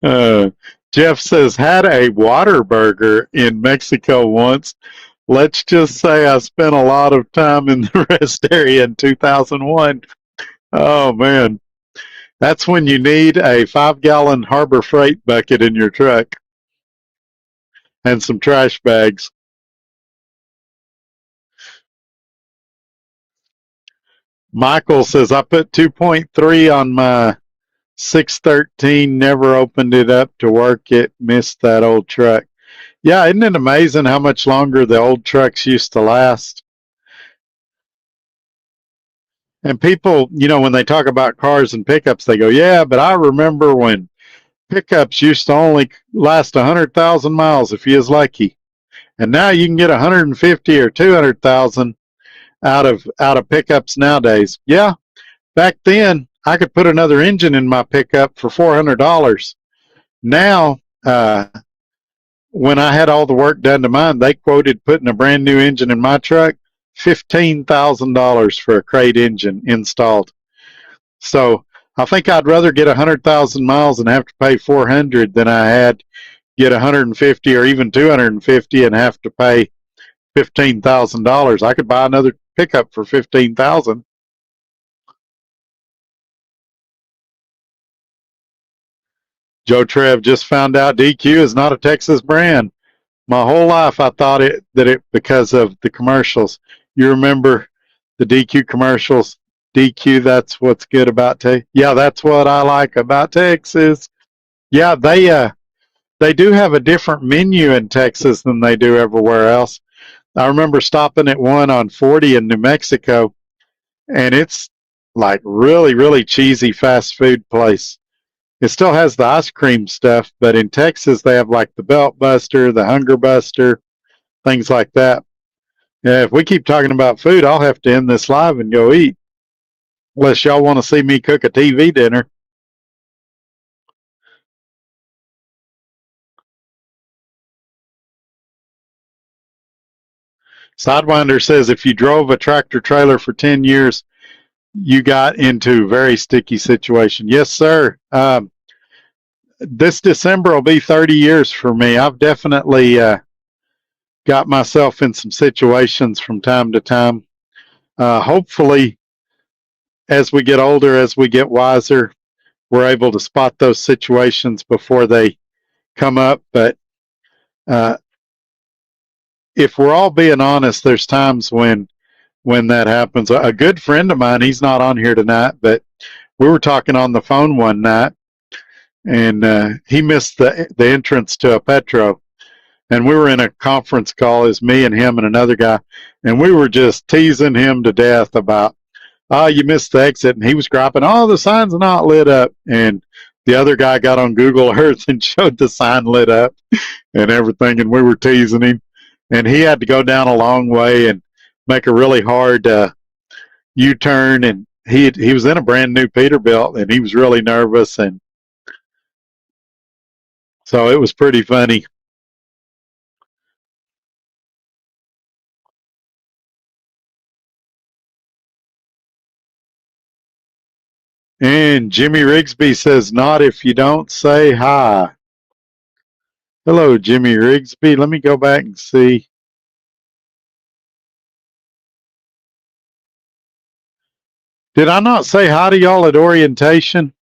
[SPEAKER 2] uh, Jeff says, had a water burger in Mexico once. Let's just say I spent a lot of time in the rest area in 2001. Oh, man. That's when you need a 5-gallon Harbor Freight bucket in your truck and some trash bags. Michael says, I put 2.3 on my 613, never opened it up to work it, missed that old truck. Yeah, isn't it amazing how much longer the old trucks used to last? And people, when they talk about cars and pickups, they go, yeah, but I remember when pickups used to only last 100,000 miles if you was lucky. And now you can get 150 or 200,000 out of pickups nowadays. Yeah, back then I could put another engine in my pickup for $400. Now, when I had all the work done to mine, they quoted putting a brand new engine in my truck, $15,000 for a crate engine installed. So I think I'd rather get 100,000 miles and have to pay 400 than I had get 150 or even 250 and have to pay $15,000. I could buy another pickup for 15,000. Joe Trev just found out DQ is not a Texas brand. My whole life I thought it because of the commercials. You remember the DQ commercials? DQ, that's what's good about Texas. Yeah, that's what I like about Texas. Yeah, they do have a different menu in Texas than they do everywhere else. I remember stopping at one on 40 in New Mexico, and it's like really cheesy fast food place. It still has the ice cream stuff, but in Texas they have like the Belt Buster, the Hunger Buster, things like that. Yeah, if we keep talking about food, I'll have to end this live and go eat. Unless y'all want to see me cook a TV dinner. Sidewinder says if you drove a tractor trailer for 10 years, you got into a very sticky situation. Yes, sir. This December will be 30 years for me. I've definitely got myself in some situations from time to time. Hopefully, as we get older, as we get wiser, we're able to spot those situations before they come up. But uh, if we're all being honest, there's times when that happens. A good friend of mine, he's not on here tonight, but we were talking on the phone one night, and he missed the entrance to a Petro, and we were in a conference call. It's me and him and another guy, and we were just teasing him to death about, oh, you missed the exit, and he was griping, oh, the sign's not lit up, and the other guy got on Google Earth and showed the sign lit up and everything, and we were teasing him, and he had to go down a long way and make a really hard U-turn, and he was in a brand new Peterbilt, and he was really nervous, and so it was pretty funny. And Jimmy Rigsby says, not if you don't say hi. Hello, Jimmy Rigsby. Let me go back and see. Did I not say hi to y'all at orientation?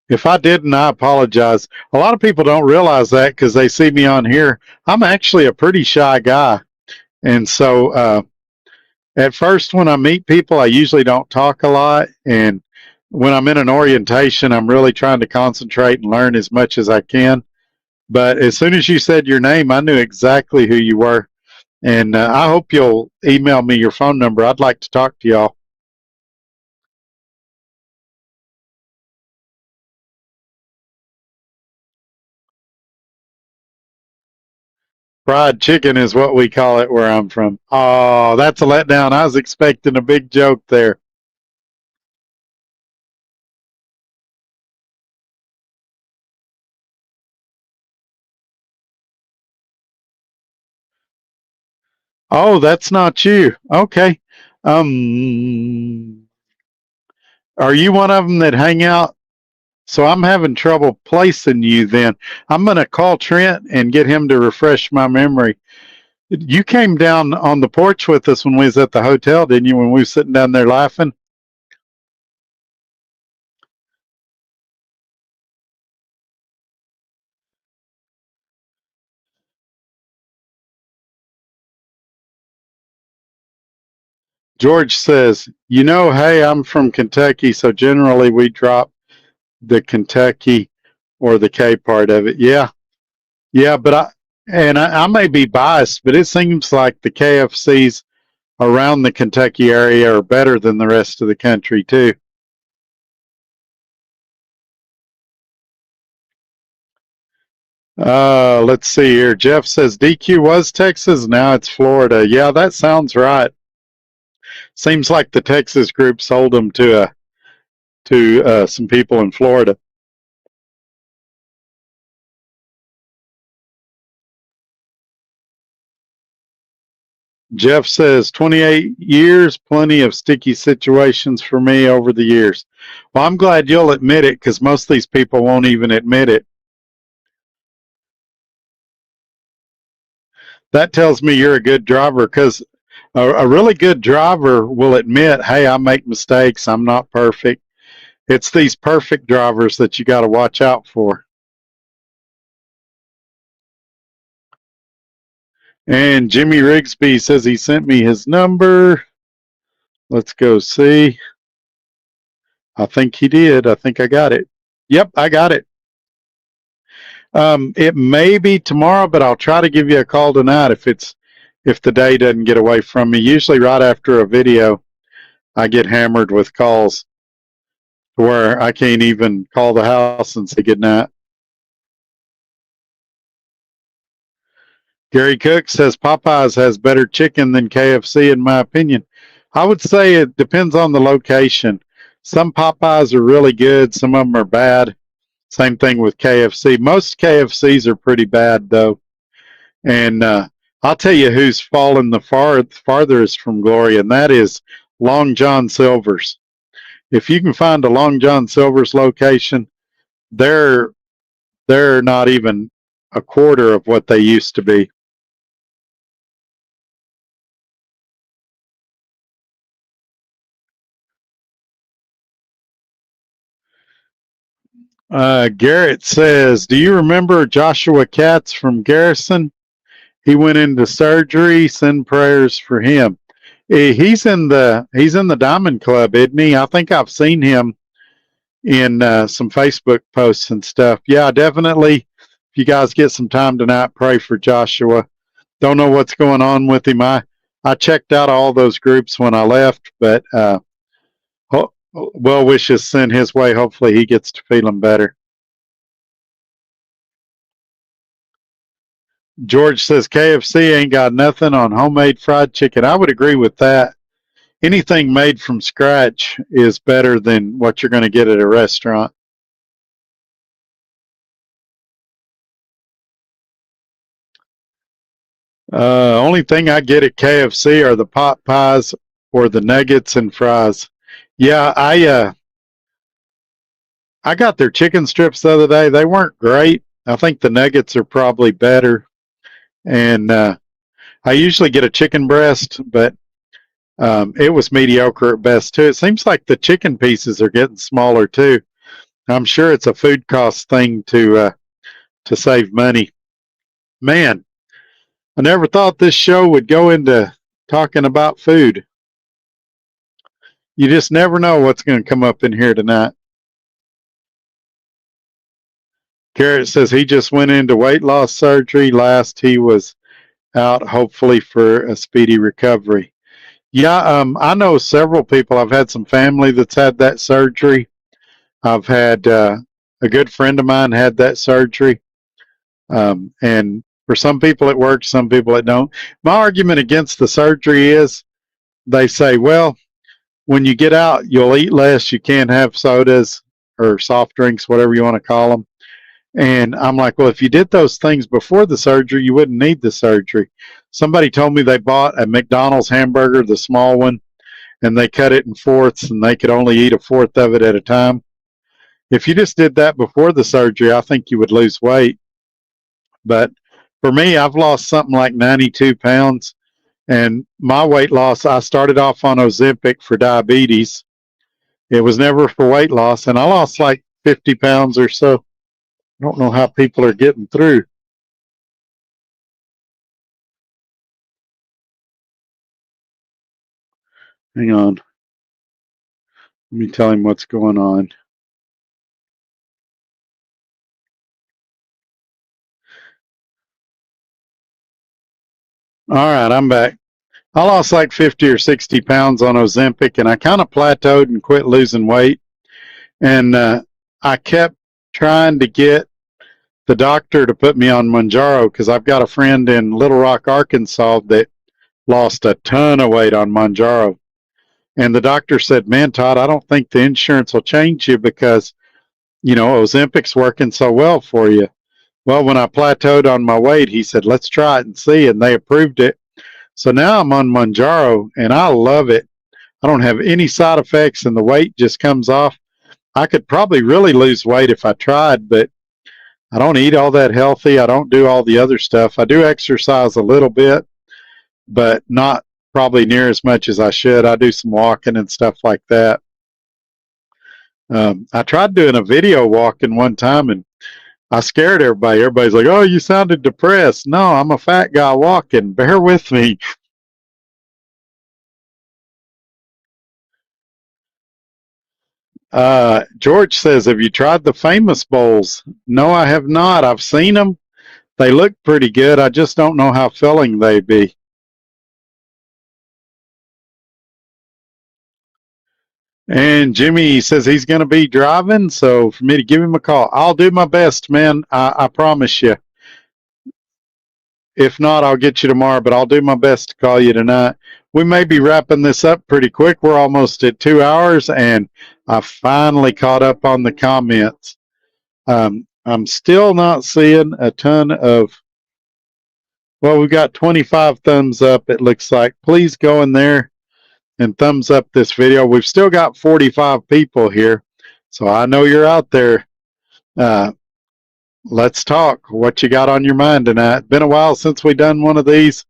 [SPEAKER 2] If I didn't, I apologize. A lot of people don't realize that because they see me on here. I'm actually a pretty shy guy. And so at first, when I meet people, I usually don't talk a lot. And when I'm in an orientation, I'm really trying to concentrate and learn as much as I can. But as soon as you said your name, I knew exactly who you were. And I hope you'll email me your phone number. I'd like to talk to y'all. Fried chicken is what we call it where I'm from. Oh, that's a letdown. I was expecting a big joke there. Oh, that's not you. Okay. Um, are you one of them that hang out? So I'm having trouble placing you then. I'm going to call Trent and get him to refresh my memory. You came down on the porch with us when we was at the hotel, didn't you, when we were sitting down there laughing? George says, hey, I'm from Kentucky, so generally we drop the Kentucky or the K part of it. Yeah, yeah, but I may be biased, but it seems like the KFCs around the Kentucky area are better than the rest of the country too. Let's see here. Jeff says DQ was Texas, now it's Florida. Yeah, that sounds right. Seems like the Texas group sold them to some people in Florida. Jeff says 28 years, plenty of sticky situations for me over the years. Well, I'm glad you'll admit it because most of these people won't even admit it. That tells me you're a good driver because a really good driver will admit, hey, I make mistakes. I'm not perfect. It's these perfect drivers that you got to watch out for. And Jimmy Rigsby says he sent me his number. Let's go see. I think he did. I think I got it. Yep, I got it. It may be tomorrow, but I'll try to give you a call tonight if the day doesn't get away from me. Usually right after a video, I get hammered with calls where I can't even call the house and say goodnight. Gary Cook says Popeyes has better chicken than KFC, in my opinion. I would say it depends on the location. Some Popeyes are really good, some of them are bad. Same thing with KFC. Most KFCs are pretty bad, though. And I'll tell you who's fallen the farthest from glory, and that is Long John Silver's. If you can find a Long John Silver's location, they're not even a quarter of what they used to be. Garrett says, "Do you remember Joshua Katz from Garrison? He went into surgery. Send prayers for him." He's in the Diamond Club, isn't he? I think I've seen him in some Facebook posts and stuff. Yeah, definitely. If you guys get some time tonight, pray for Joshua. Don't know what's going on with him. I checked out all those groups when I left, but well wishes sent his way. Hopefully he gets to feeling better. George says KFC ain't got nothing on homemade fried chicken. I would agree with that. Anything made from scratch is better than what you're going to get at a restaurant. Only thing I get at KFC are the pot pies or the nuggets and fries. Yeah, I got their chicken strips the other day. They weren't great. I think the nuggets are probably better. And I usually get a chicken breast, but it was mediocre at best too. It seems like the chicken pieces are getting smaller too. I'm sure it's a food cost thing to save money. Man, I never thought this show would go into talking about food. You just never know what's going to come up in here tonight. Garrett says he just went into weight loss surgery. Last he was out, hopefully for a speedy recovery. Yeah, I know several people. I've had some family that's had that surgery. I've had a good friend of mine had that surgery. And for some people it works, some people it don't. My argument against the surgery is they say, well, when you get out, you'll eat less. You can't have sodas or soft drinks, whatever you want to call them. And I'm like, well, if you did those things before the surgery, you wouldn't need the surgery. Somebody told me they bought a McDonald's hamburger, the small one, and they cut it in fourths and they could only eat a fourth of it at a time. If you just did that before the surgery, I think you would lose weight. But for me, I've lost something like 92 pounds. And my weight loss, I started off on Ozempic for diabetes. It was never for weight loss. And I lost like 50 pounds or so. I don't know how people are getting through. Hang on. Let me tell him what's going on. All right, I'm back. I lost like 50 or 60 pounds on Ozempic, and I kind of plateaued and quit losing weight. And I kept trying to get the doctor to put me on Mounjaro because I've got a friend in Little Rock, Arkansas that lost a ton of weight on Mounjaro. And the doctor said, man, Todd, I don't think the insurance will change you because, you know, Ozempic's working so well for you. Well, when I plateaued on my weight, he said, let's try it and see. And they approved it. So now I'm on Mounjaro and I love it. I don't have any side effects and the weight just comes off. I could probably really lose weight if I tried, but I don't eat all that healthy. I don't do all the other stuff. I do exercise a little bit, but not probably near as much as I should. I do some walking and stuff like that. I tried doing a video walking one time and I scared everybody. Everybody's like, "Oh, you sounded depressed." No, I'm a fat guy walking. Bear with me. George says, "Have you tried the famous bowls?" No, I have not. I've seen them. They look pretty good. I just don't know how filling they be. And Jimmy says he's going to be driving, so for me to give him a call, I'll do my best, man. I promise you. If not, I'll get you tomorrow, but I'll do my best to call you tonight. We may be wrapping this up pretty quick. We're almost at 2 hours, and I finally caught up on the comments. I'm still not seeing a ton of. Well, we've got 25 thumbs up, it looks like. Please go in there and thumbs up this video. We've still got 45 people here, so I know you're out there. Uh, let's talk. What you got on your mind tonight? Been a while since we done one of these,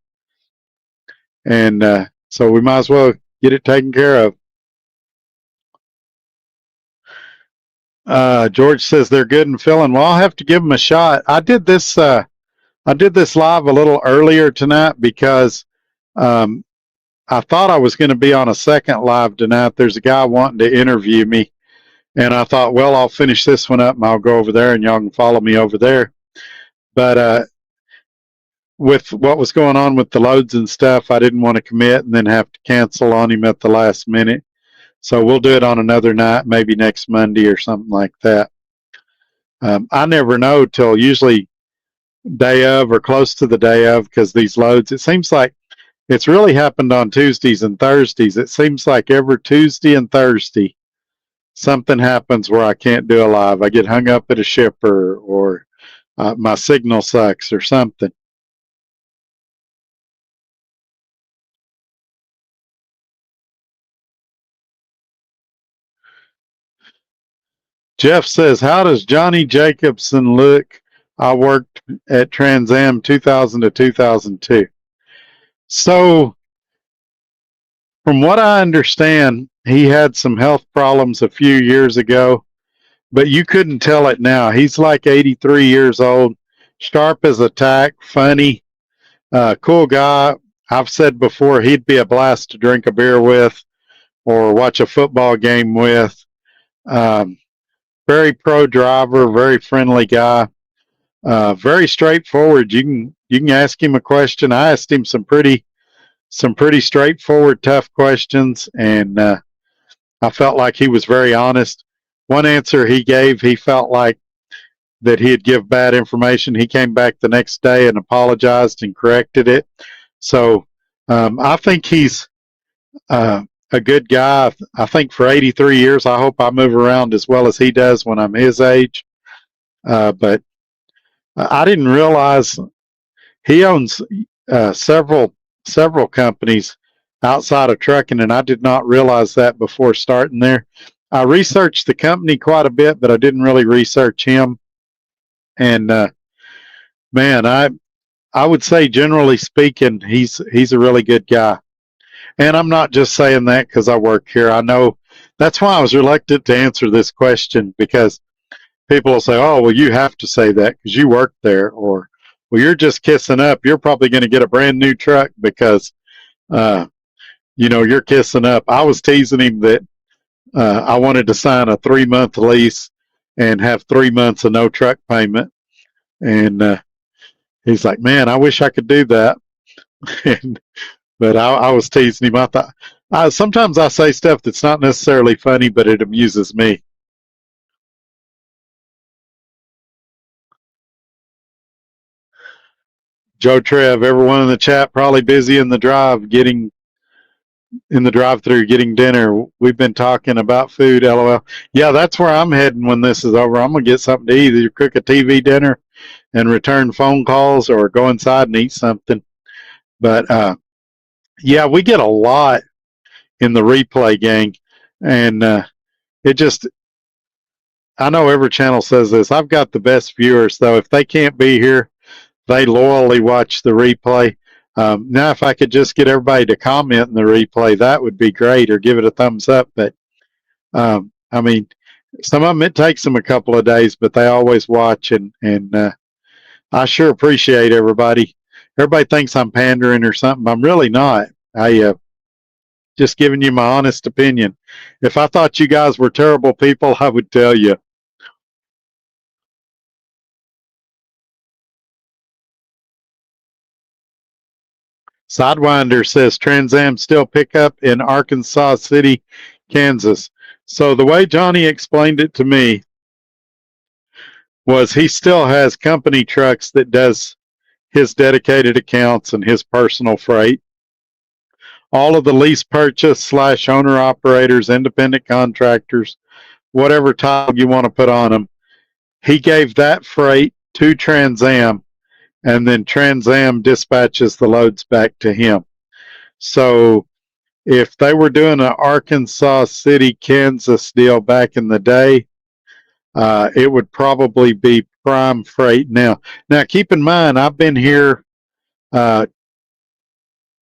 [SPEAKER 2] and so we might as well get it taken care of. George says they're good and filling. Well, I'll have to give them a shot. I did this live a little earlier tonight because um, I thought I was going to be on a second live tonight. There's a guy wanting to interview me, and I thought, well, I'll finish this one up and I'll go over there and y'all can follow me over there. But with what was going on with the loads and stuff, I didn't want to commit and then have to cancel on him at the last minute. So we'll do it on another night, maybe next Monday or something like that. I never know till usually day of or close to the day of, because these loads, it seems like it's really happened on Tuesdays and Thursdays. It seems like every Tuesday and Thursday something happens where I can't do a live. I get hung up at a shipper, or my signal sucks or something. Jeff says, how does Johnny Jacobson look? I worked at Trans Am 2000 to 2002. So, from what I understand, he had some health problems a few years ago, but you couldn't tell it now. He's like 83 years old, sharp as a tack, funny, cool guy. I've said before, he'd be a blast to drink a beer with or watch a football game with. Um, very pro driver, very friendly guy, very straightforward. You can ask him a question. I asked him some pretty straightforward, tough questions, and I felt like he was very honest. One answer he gave, he felt like that he'd give bad information. He came back the next day and apologized and corrected it. So I think he's a good guy. I think for 83 years, I hope I move around as well as he does when I'm his age. But I didn't realize he owns several companies outside of trucking, and I did not realize that before starting there. I researched the company quite a bit, but I didn't really research him. And man, I would say, generally speaking, he's a really good guy. And I'm not just saying that because I work here. I know that's why I was reluctant to answer this question, because people will say, "Oh, well, you have to say that because you work there," or, "Well, you're just kissing up. You're probably going to get a brand new truck because, you're kissing up." I was teasing him that I wanted to sign a 3-month lease and have 3 months of no truck payment, and he's like, "Man, I wish I could do that." and, but I was teasing him. I thought sometimes I say stuff that's not necessarily funny, but it amuses me. Joe Trev, everyone in the chat probably busy in the drive-through getting dinner. We've been talking about food, LOL. Yeah, that's where I'm heading when this is over. I'm gonna get something to eat, either cook a TV dinner and return phone calls, or go inside and eat something. But yeah, we get a lot in the replay gang, and it just, I know every channel says this. I've got the best viewers, though. If they can't be here, they loyally watch the replay. Now, if I could just get everybody to comment in the replay, that would be great, or give it a thumbs up. But I mean, Some of them it takes them a couple of days, but they always watch, and I sure appreciate everybody. Everybody thinks I'm pandering or something. I'm really not. I just giving you my honest opinion. If I thought you guys were terrible people, I would tell you. Sidewinder says Trans Am still pick up in Arkansas City, Kansas. So the way Johnny explained it to me was he still has company trucks that does his dedicated accounts and his personal freight. All of the lease purchase slash owner operators, independent contractors, whatever title you want to put on them, he gave that freight to Trans Am, and then Trans Am dispatches the loads back to him. So if they were doing an Arkansas City, Kansas deal back in the day, it would probably be prime freight now. Now, keep in mind, I've been here. Uh,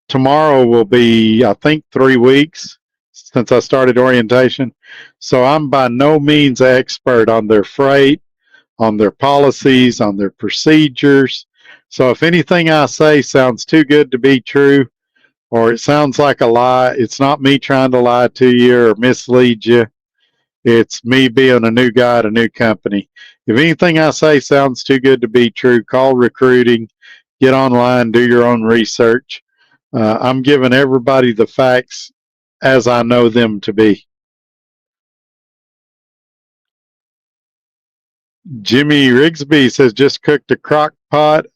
[SPEAKER 2] Tomorrow will be, I think, 3 weeks since I started orientation. So I'm by no means an expert on their freight, on their policies, on their procedures. So if anything I say sounds too good to be true, or it sounds like a lie, it's not me trying to lie to you or mislead you. It's me being a new guy at a new company. If anything I say sounds too good to be true, call recruiting, get online, do your own research. I'm giving everybody the facts as I know them to be. Jimmy Rigsby says just cooked a crock pot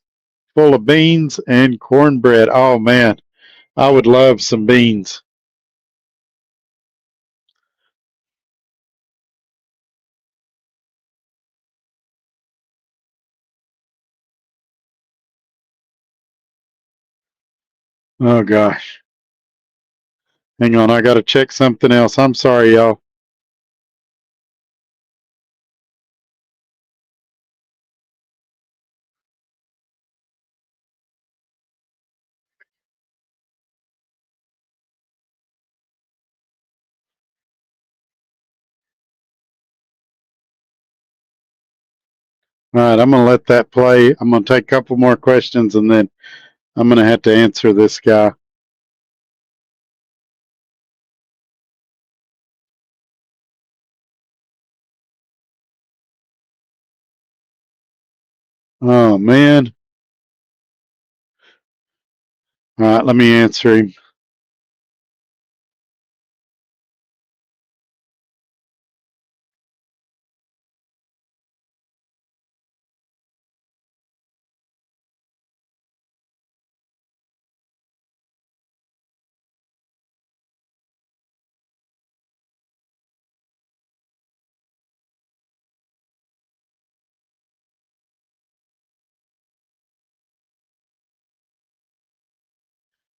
[SPEAKER 2] full of beans and cornbread. Oh man, I would love some beans. Oh gosh. Hang on, I got to check something else. I'm sorry, y'all. All right, I'm going to let that play. I'm going to take a couple more questions and then I'm going to have to answer this guy. Oh man. All right, let me answer him.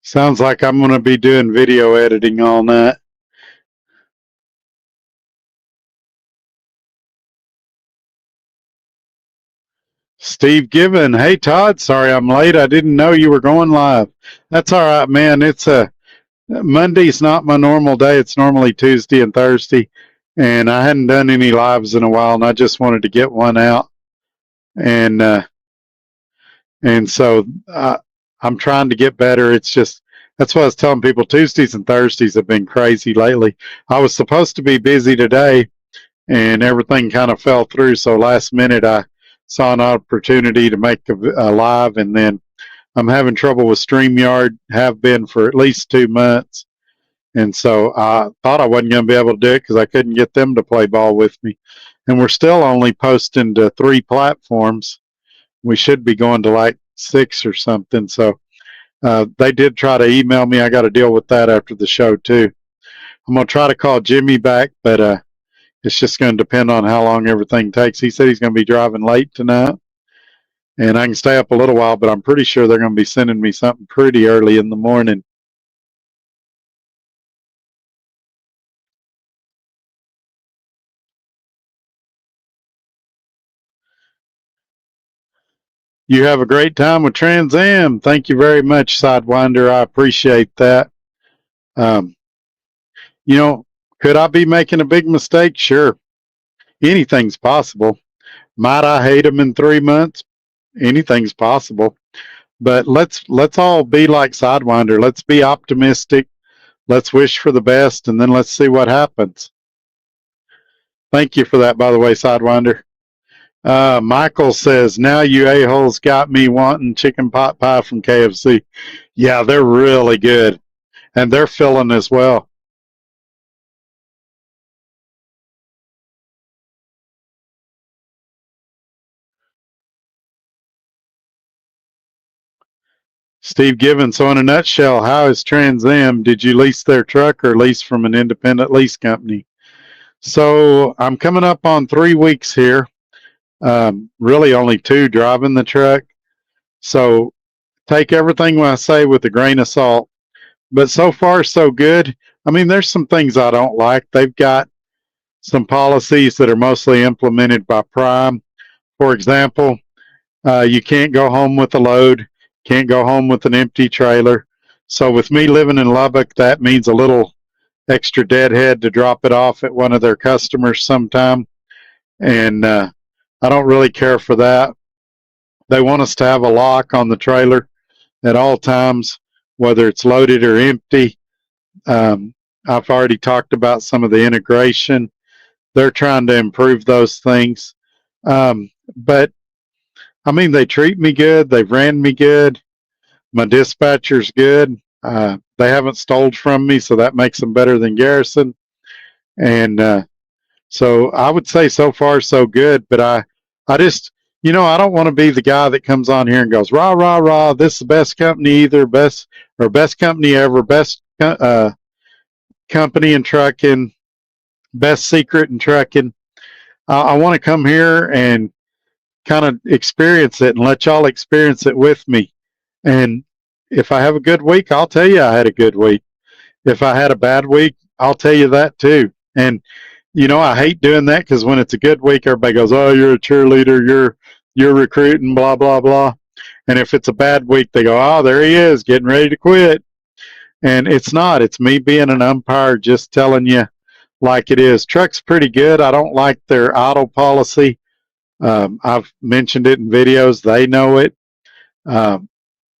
[SPEAKER 2] Sounds like I'm going to be doing video editing all night. Steve Given, hey Todd, sorry I'm late. I didn't know you were going live. That's all right, man. It's a Monday's not my normal day. It's normally Tuesday and Thursday, and I hadn't done any lives in a while, and I just wanted to get one out, and uh, and so I'm trying to get better. It's just that's what I was telling people. Tuesdays and Thursdays have been crazy lately. I was supposed to be busy today, and everything kind of fell through. So last minute, I saw an opportunity to make a live, and then I'm having trouble with StreamYard. Have been for at least 2 months, and so I thought I wasn't going to be able to do it because I couldn't get them to play ball with me. And we're still only posting to 3 platforms. We should be going to like 6 or something. So they did try to email me. I got to deal with that after the show too. I'm going to try to call Jimmy back, but it's just going to depend on how long everything takes. He said he's going to be driving late tonight, and I can stay up a little while, but I'm pretty sure they're going to be sending me something pretty early in the morning. You have a great time with Trans Am. Thank you very much, Sidewinder. I appreciate that. Um, you know, could I be making a big mistake? Sure. anything's possible. Might I hate them in 3 months? Anything's possible. But let's all be like Sidewinder. Let's be optimistic. Let's wish for the best, and then let's see what happens. Thank you for that, by the way, Sidewinder. Michael says, now you a-holes got me wanting chicken pot pie from KFC. Yeah, they're really good. And they're filling as well. Steve Gibbons, so in a nutshell, how is Trans Am? Did you lease their truck or lease from an independent lease company? So I'm coming up on 3 weeks here. Really only 2 driving the truck. So take everything I say with a grain of salt. But so far, so good. I mean, there's some things I don't like. They've got some policies that are mostly implemented by Prime. For example, you can't go home with a load, can't go home with an empty trailer. So with me living in Lubbock, that means a little extra deadhead to drop it off at one of their customers sometime. And I don't really care for that. They want us to have a lock on the trailer at all times, whether it's loaded or empty. I've already talked about some of the integration. They're trying to improve those things. But I mean, they treat me good. They've ran me good. My dispatcher's good. They haven't stole from me, so that makes them better than Garrison. And so I would say so far so good. But I just, I don't want to be the guy that comes on here and goes rah rah rah. This is the best company either, best company ever, best company in trucking, best secret in trucking. I want to come here and kind of experience it and let y'all experience it with me. And if I have a good week, I'll tell you I had a good week. If I had a bad week, I'll tell you that too. And I hate doing that because when it's a good week, everybody goes, "Oh, you're a cheerleader, you're recruiting, blah blah blah." And if it's a bad week, they go, "Oh, there he is, getting ready to quit." And it's not. It's me being an umpire, just telling you like it is. Truck's pretty good. I don't like their idle policy. I've mentioned it in videos. They know it.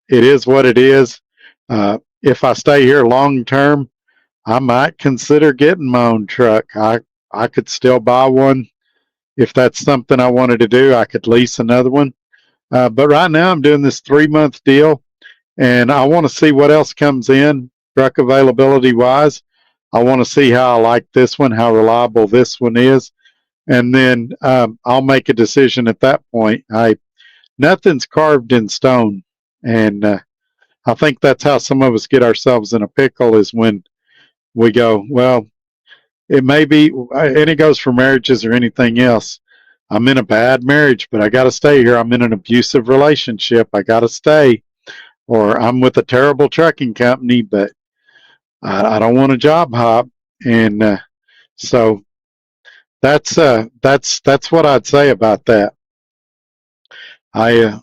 [SPEAKER 2] It is what it is. If I stay here long term, I might consider getting my own truck. I could still buy one if that's something I wanted to do. I could lease another one. But right now, I'm doing this 3-month deal, and I want to see what else comes in truck availability wise. I want to see how I like this one, how reliable this one is, and then I'll make a decision at that point. Nothing's carved in stone, and I think that's how some of us get ourselves in a pickle is when we go, well, it may be, and it goes for marriages or anything else. I'm in a bad marriage, but I got to stay here. I'm in an abusive relationship. I got to stay. Or I'm with a terrible trucking company, but I don't want a job hop. And so that's what I'd say about that. I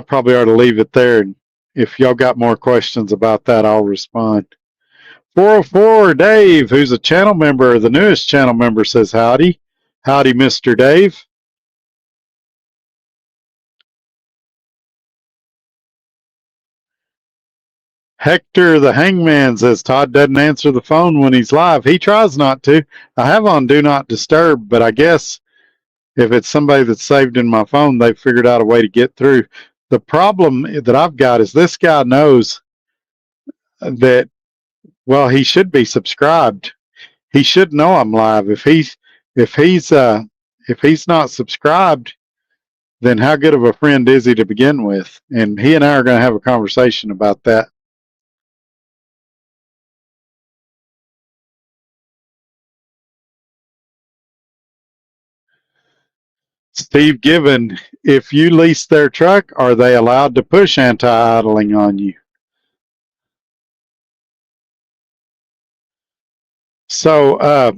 [SPEAKER 2] probably ought to leave it there. And if y'all got more questions about that, I'll respond. 404 Dave, who's a channel member, the newest channel member, says howdy. Howdy, Mr. Dave. Hector the Hangman says Todd doesn't answer the phone when he's live. He tries not to. I have on Do Not Disturb, but I guess if it's somebody that's saved in my phone, they've figured out a way to get through. The problem that I've got is this guy knows that, well, he should be subscribed. He should know I'm live. If he's not subscribed, then how good of a friend is he to begin with? And he and I are going to have a conversation about that. Steve Given, if you lease their truck, are they allowed to push anti-idling on you? So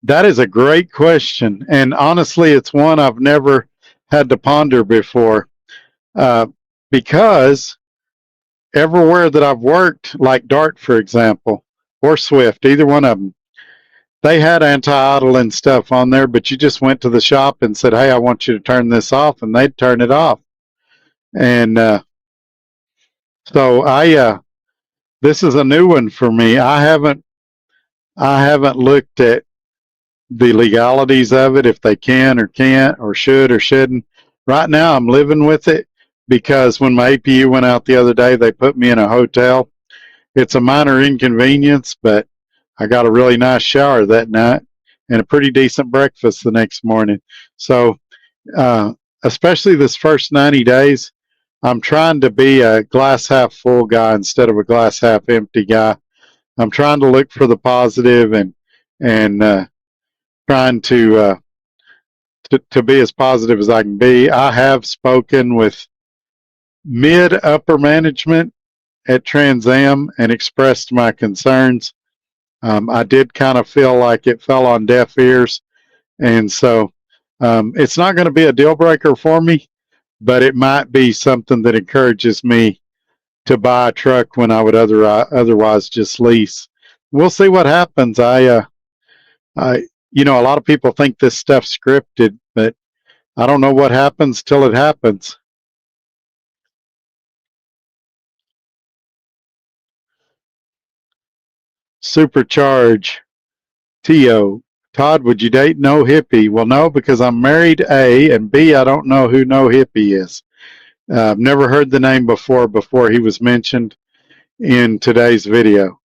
[SPEAKER 2] that is a great question. And honestly, it's one I've never had to ponder before because everywhere that I've worked, like Dart, for example, or Swift, either one of them, they had anti-idling stuff on there, but you just went to the shop and said, "Hey, I want you to turn this off," and they'd turn it off. And so this is a new one for me. I haven't looked at the legalities of it, if they can or can't, or should or shouldn't. Right now, I'm living with it because when my APU went out the other day, they put me in a hotel. It's a minor inconvenience, but I got a really nice shower that night and a pretty decent breakfast the next morning. So, uh, especially this first 90 days, I'm trying to be a glass half full guy instead of a glass half empty guy. I'm trying to look for the positive and trying to be as positive as I can be. I have spoken with mid upper management at Trans Am and expressed my concerns. I did kind of feel like it fell on deaf ears, and so it's not going to be a deal breaker for me, but it might be something that encourages me to buy a truck when I would otherwise just lease. We'll see what happens. A lot of people think this stuff's scripted, but I don't know what happens till it happens. Supercharge. T.O. Todd, would you date No Hippie? Well, no, because I'm married, A, and B, I don't know who No Hippie is. I've never heard the name before he was mentioned in today's video.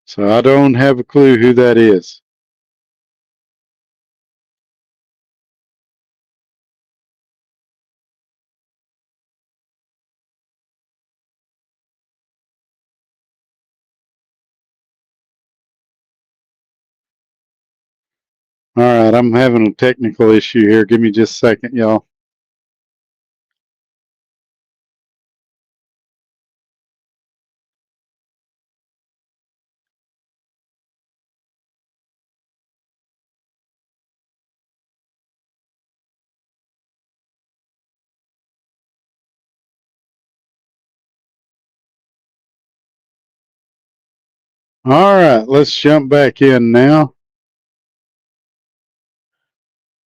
[SPEAKER 2] So I don't have a clue who that is. All right, I'm having a technical issue here. Give me just a second, y'all. All right, let's jump back in now.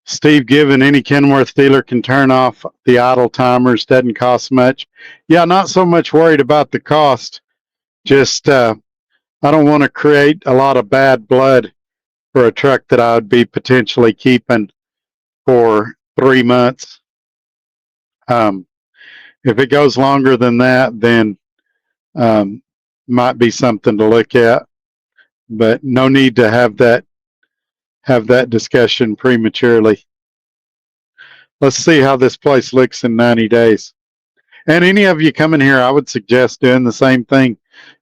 [SPEAKER 2] Steve Given, any Kenworth dealer can turn off the idle timers. Doesn't cost much. Yeah, not so much worried about the cost. Just I don't want to create a lot of bad blood for a truck that I would be potentially keeping for 3 months. If it goes longer than that, then might be something to look at. But no need to have that discussion prematurely. Let's see how this place looks in 90 days. And any of you coming here, I would suggest doing the same thing.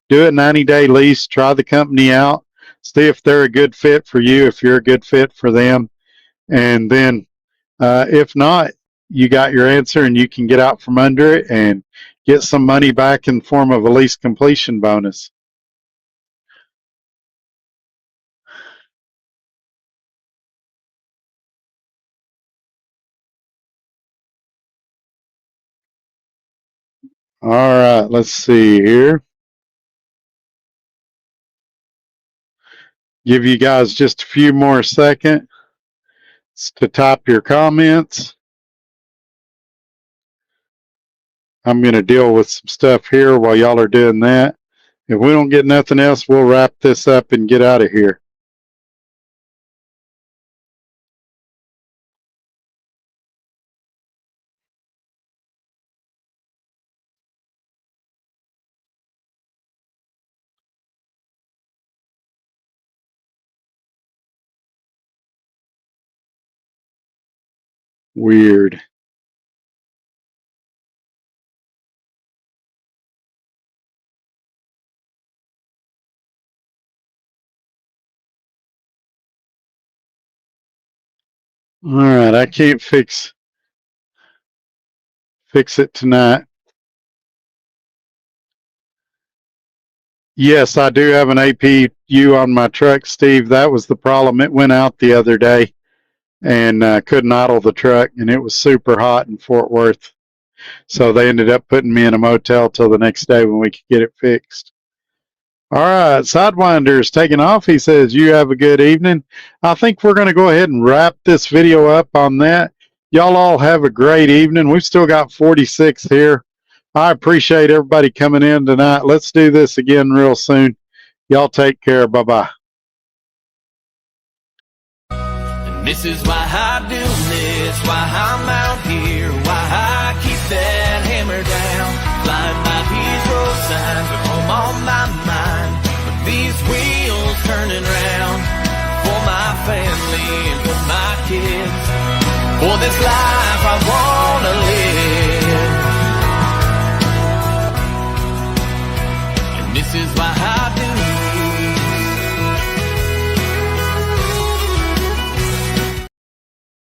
[SPEAKER 2] Do a 90-day lease, try the company out, see if they're a good fit for you, if you're a good fit for them. And then if not, you got your answer and you can get out from under it and get some money back in the form of a lease completion bonus. All right, let's see here. Give you guys just a few more seconds to type your comments. I'm going to deal with some stuff here while y'all are doing that. If we don't get nothing else, we'll wrap this up and get out of here. Weird. All right, I can't fix it tonight. Yes, I do have an APU on my truck, Steve. That was the problem. It went out the other day and couldn't idle the truck, and it was super hot in Fort Worth. So they ended up putting me in a motel till the next day when we could get it fixed. All right, Sidewinder's taking off. He says, you have a good evening. I think we're going to go ahead and wrap this video up on that. Y'all all have a great evening. We've still got 46 here. I appreciate everybody coming in tonight. Let's do this again real soon. Y'all take care. Bye-bye.
[SPEAKER 1] And this is why I do this, why I'm out here, why I keep that hammer down. Flying by these road signs with home on my mind, with these wheels turning round. For my family and for my kids, for this life I want.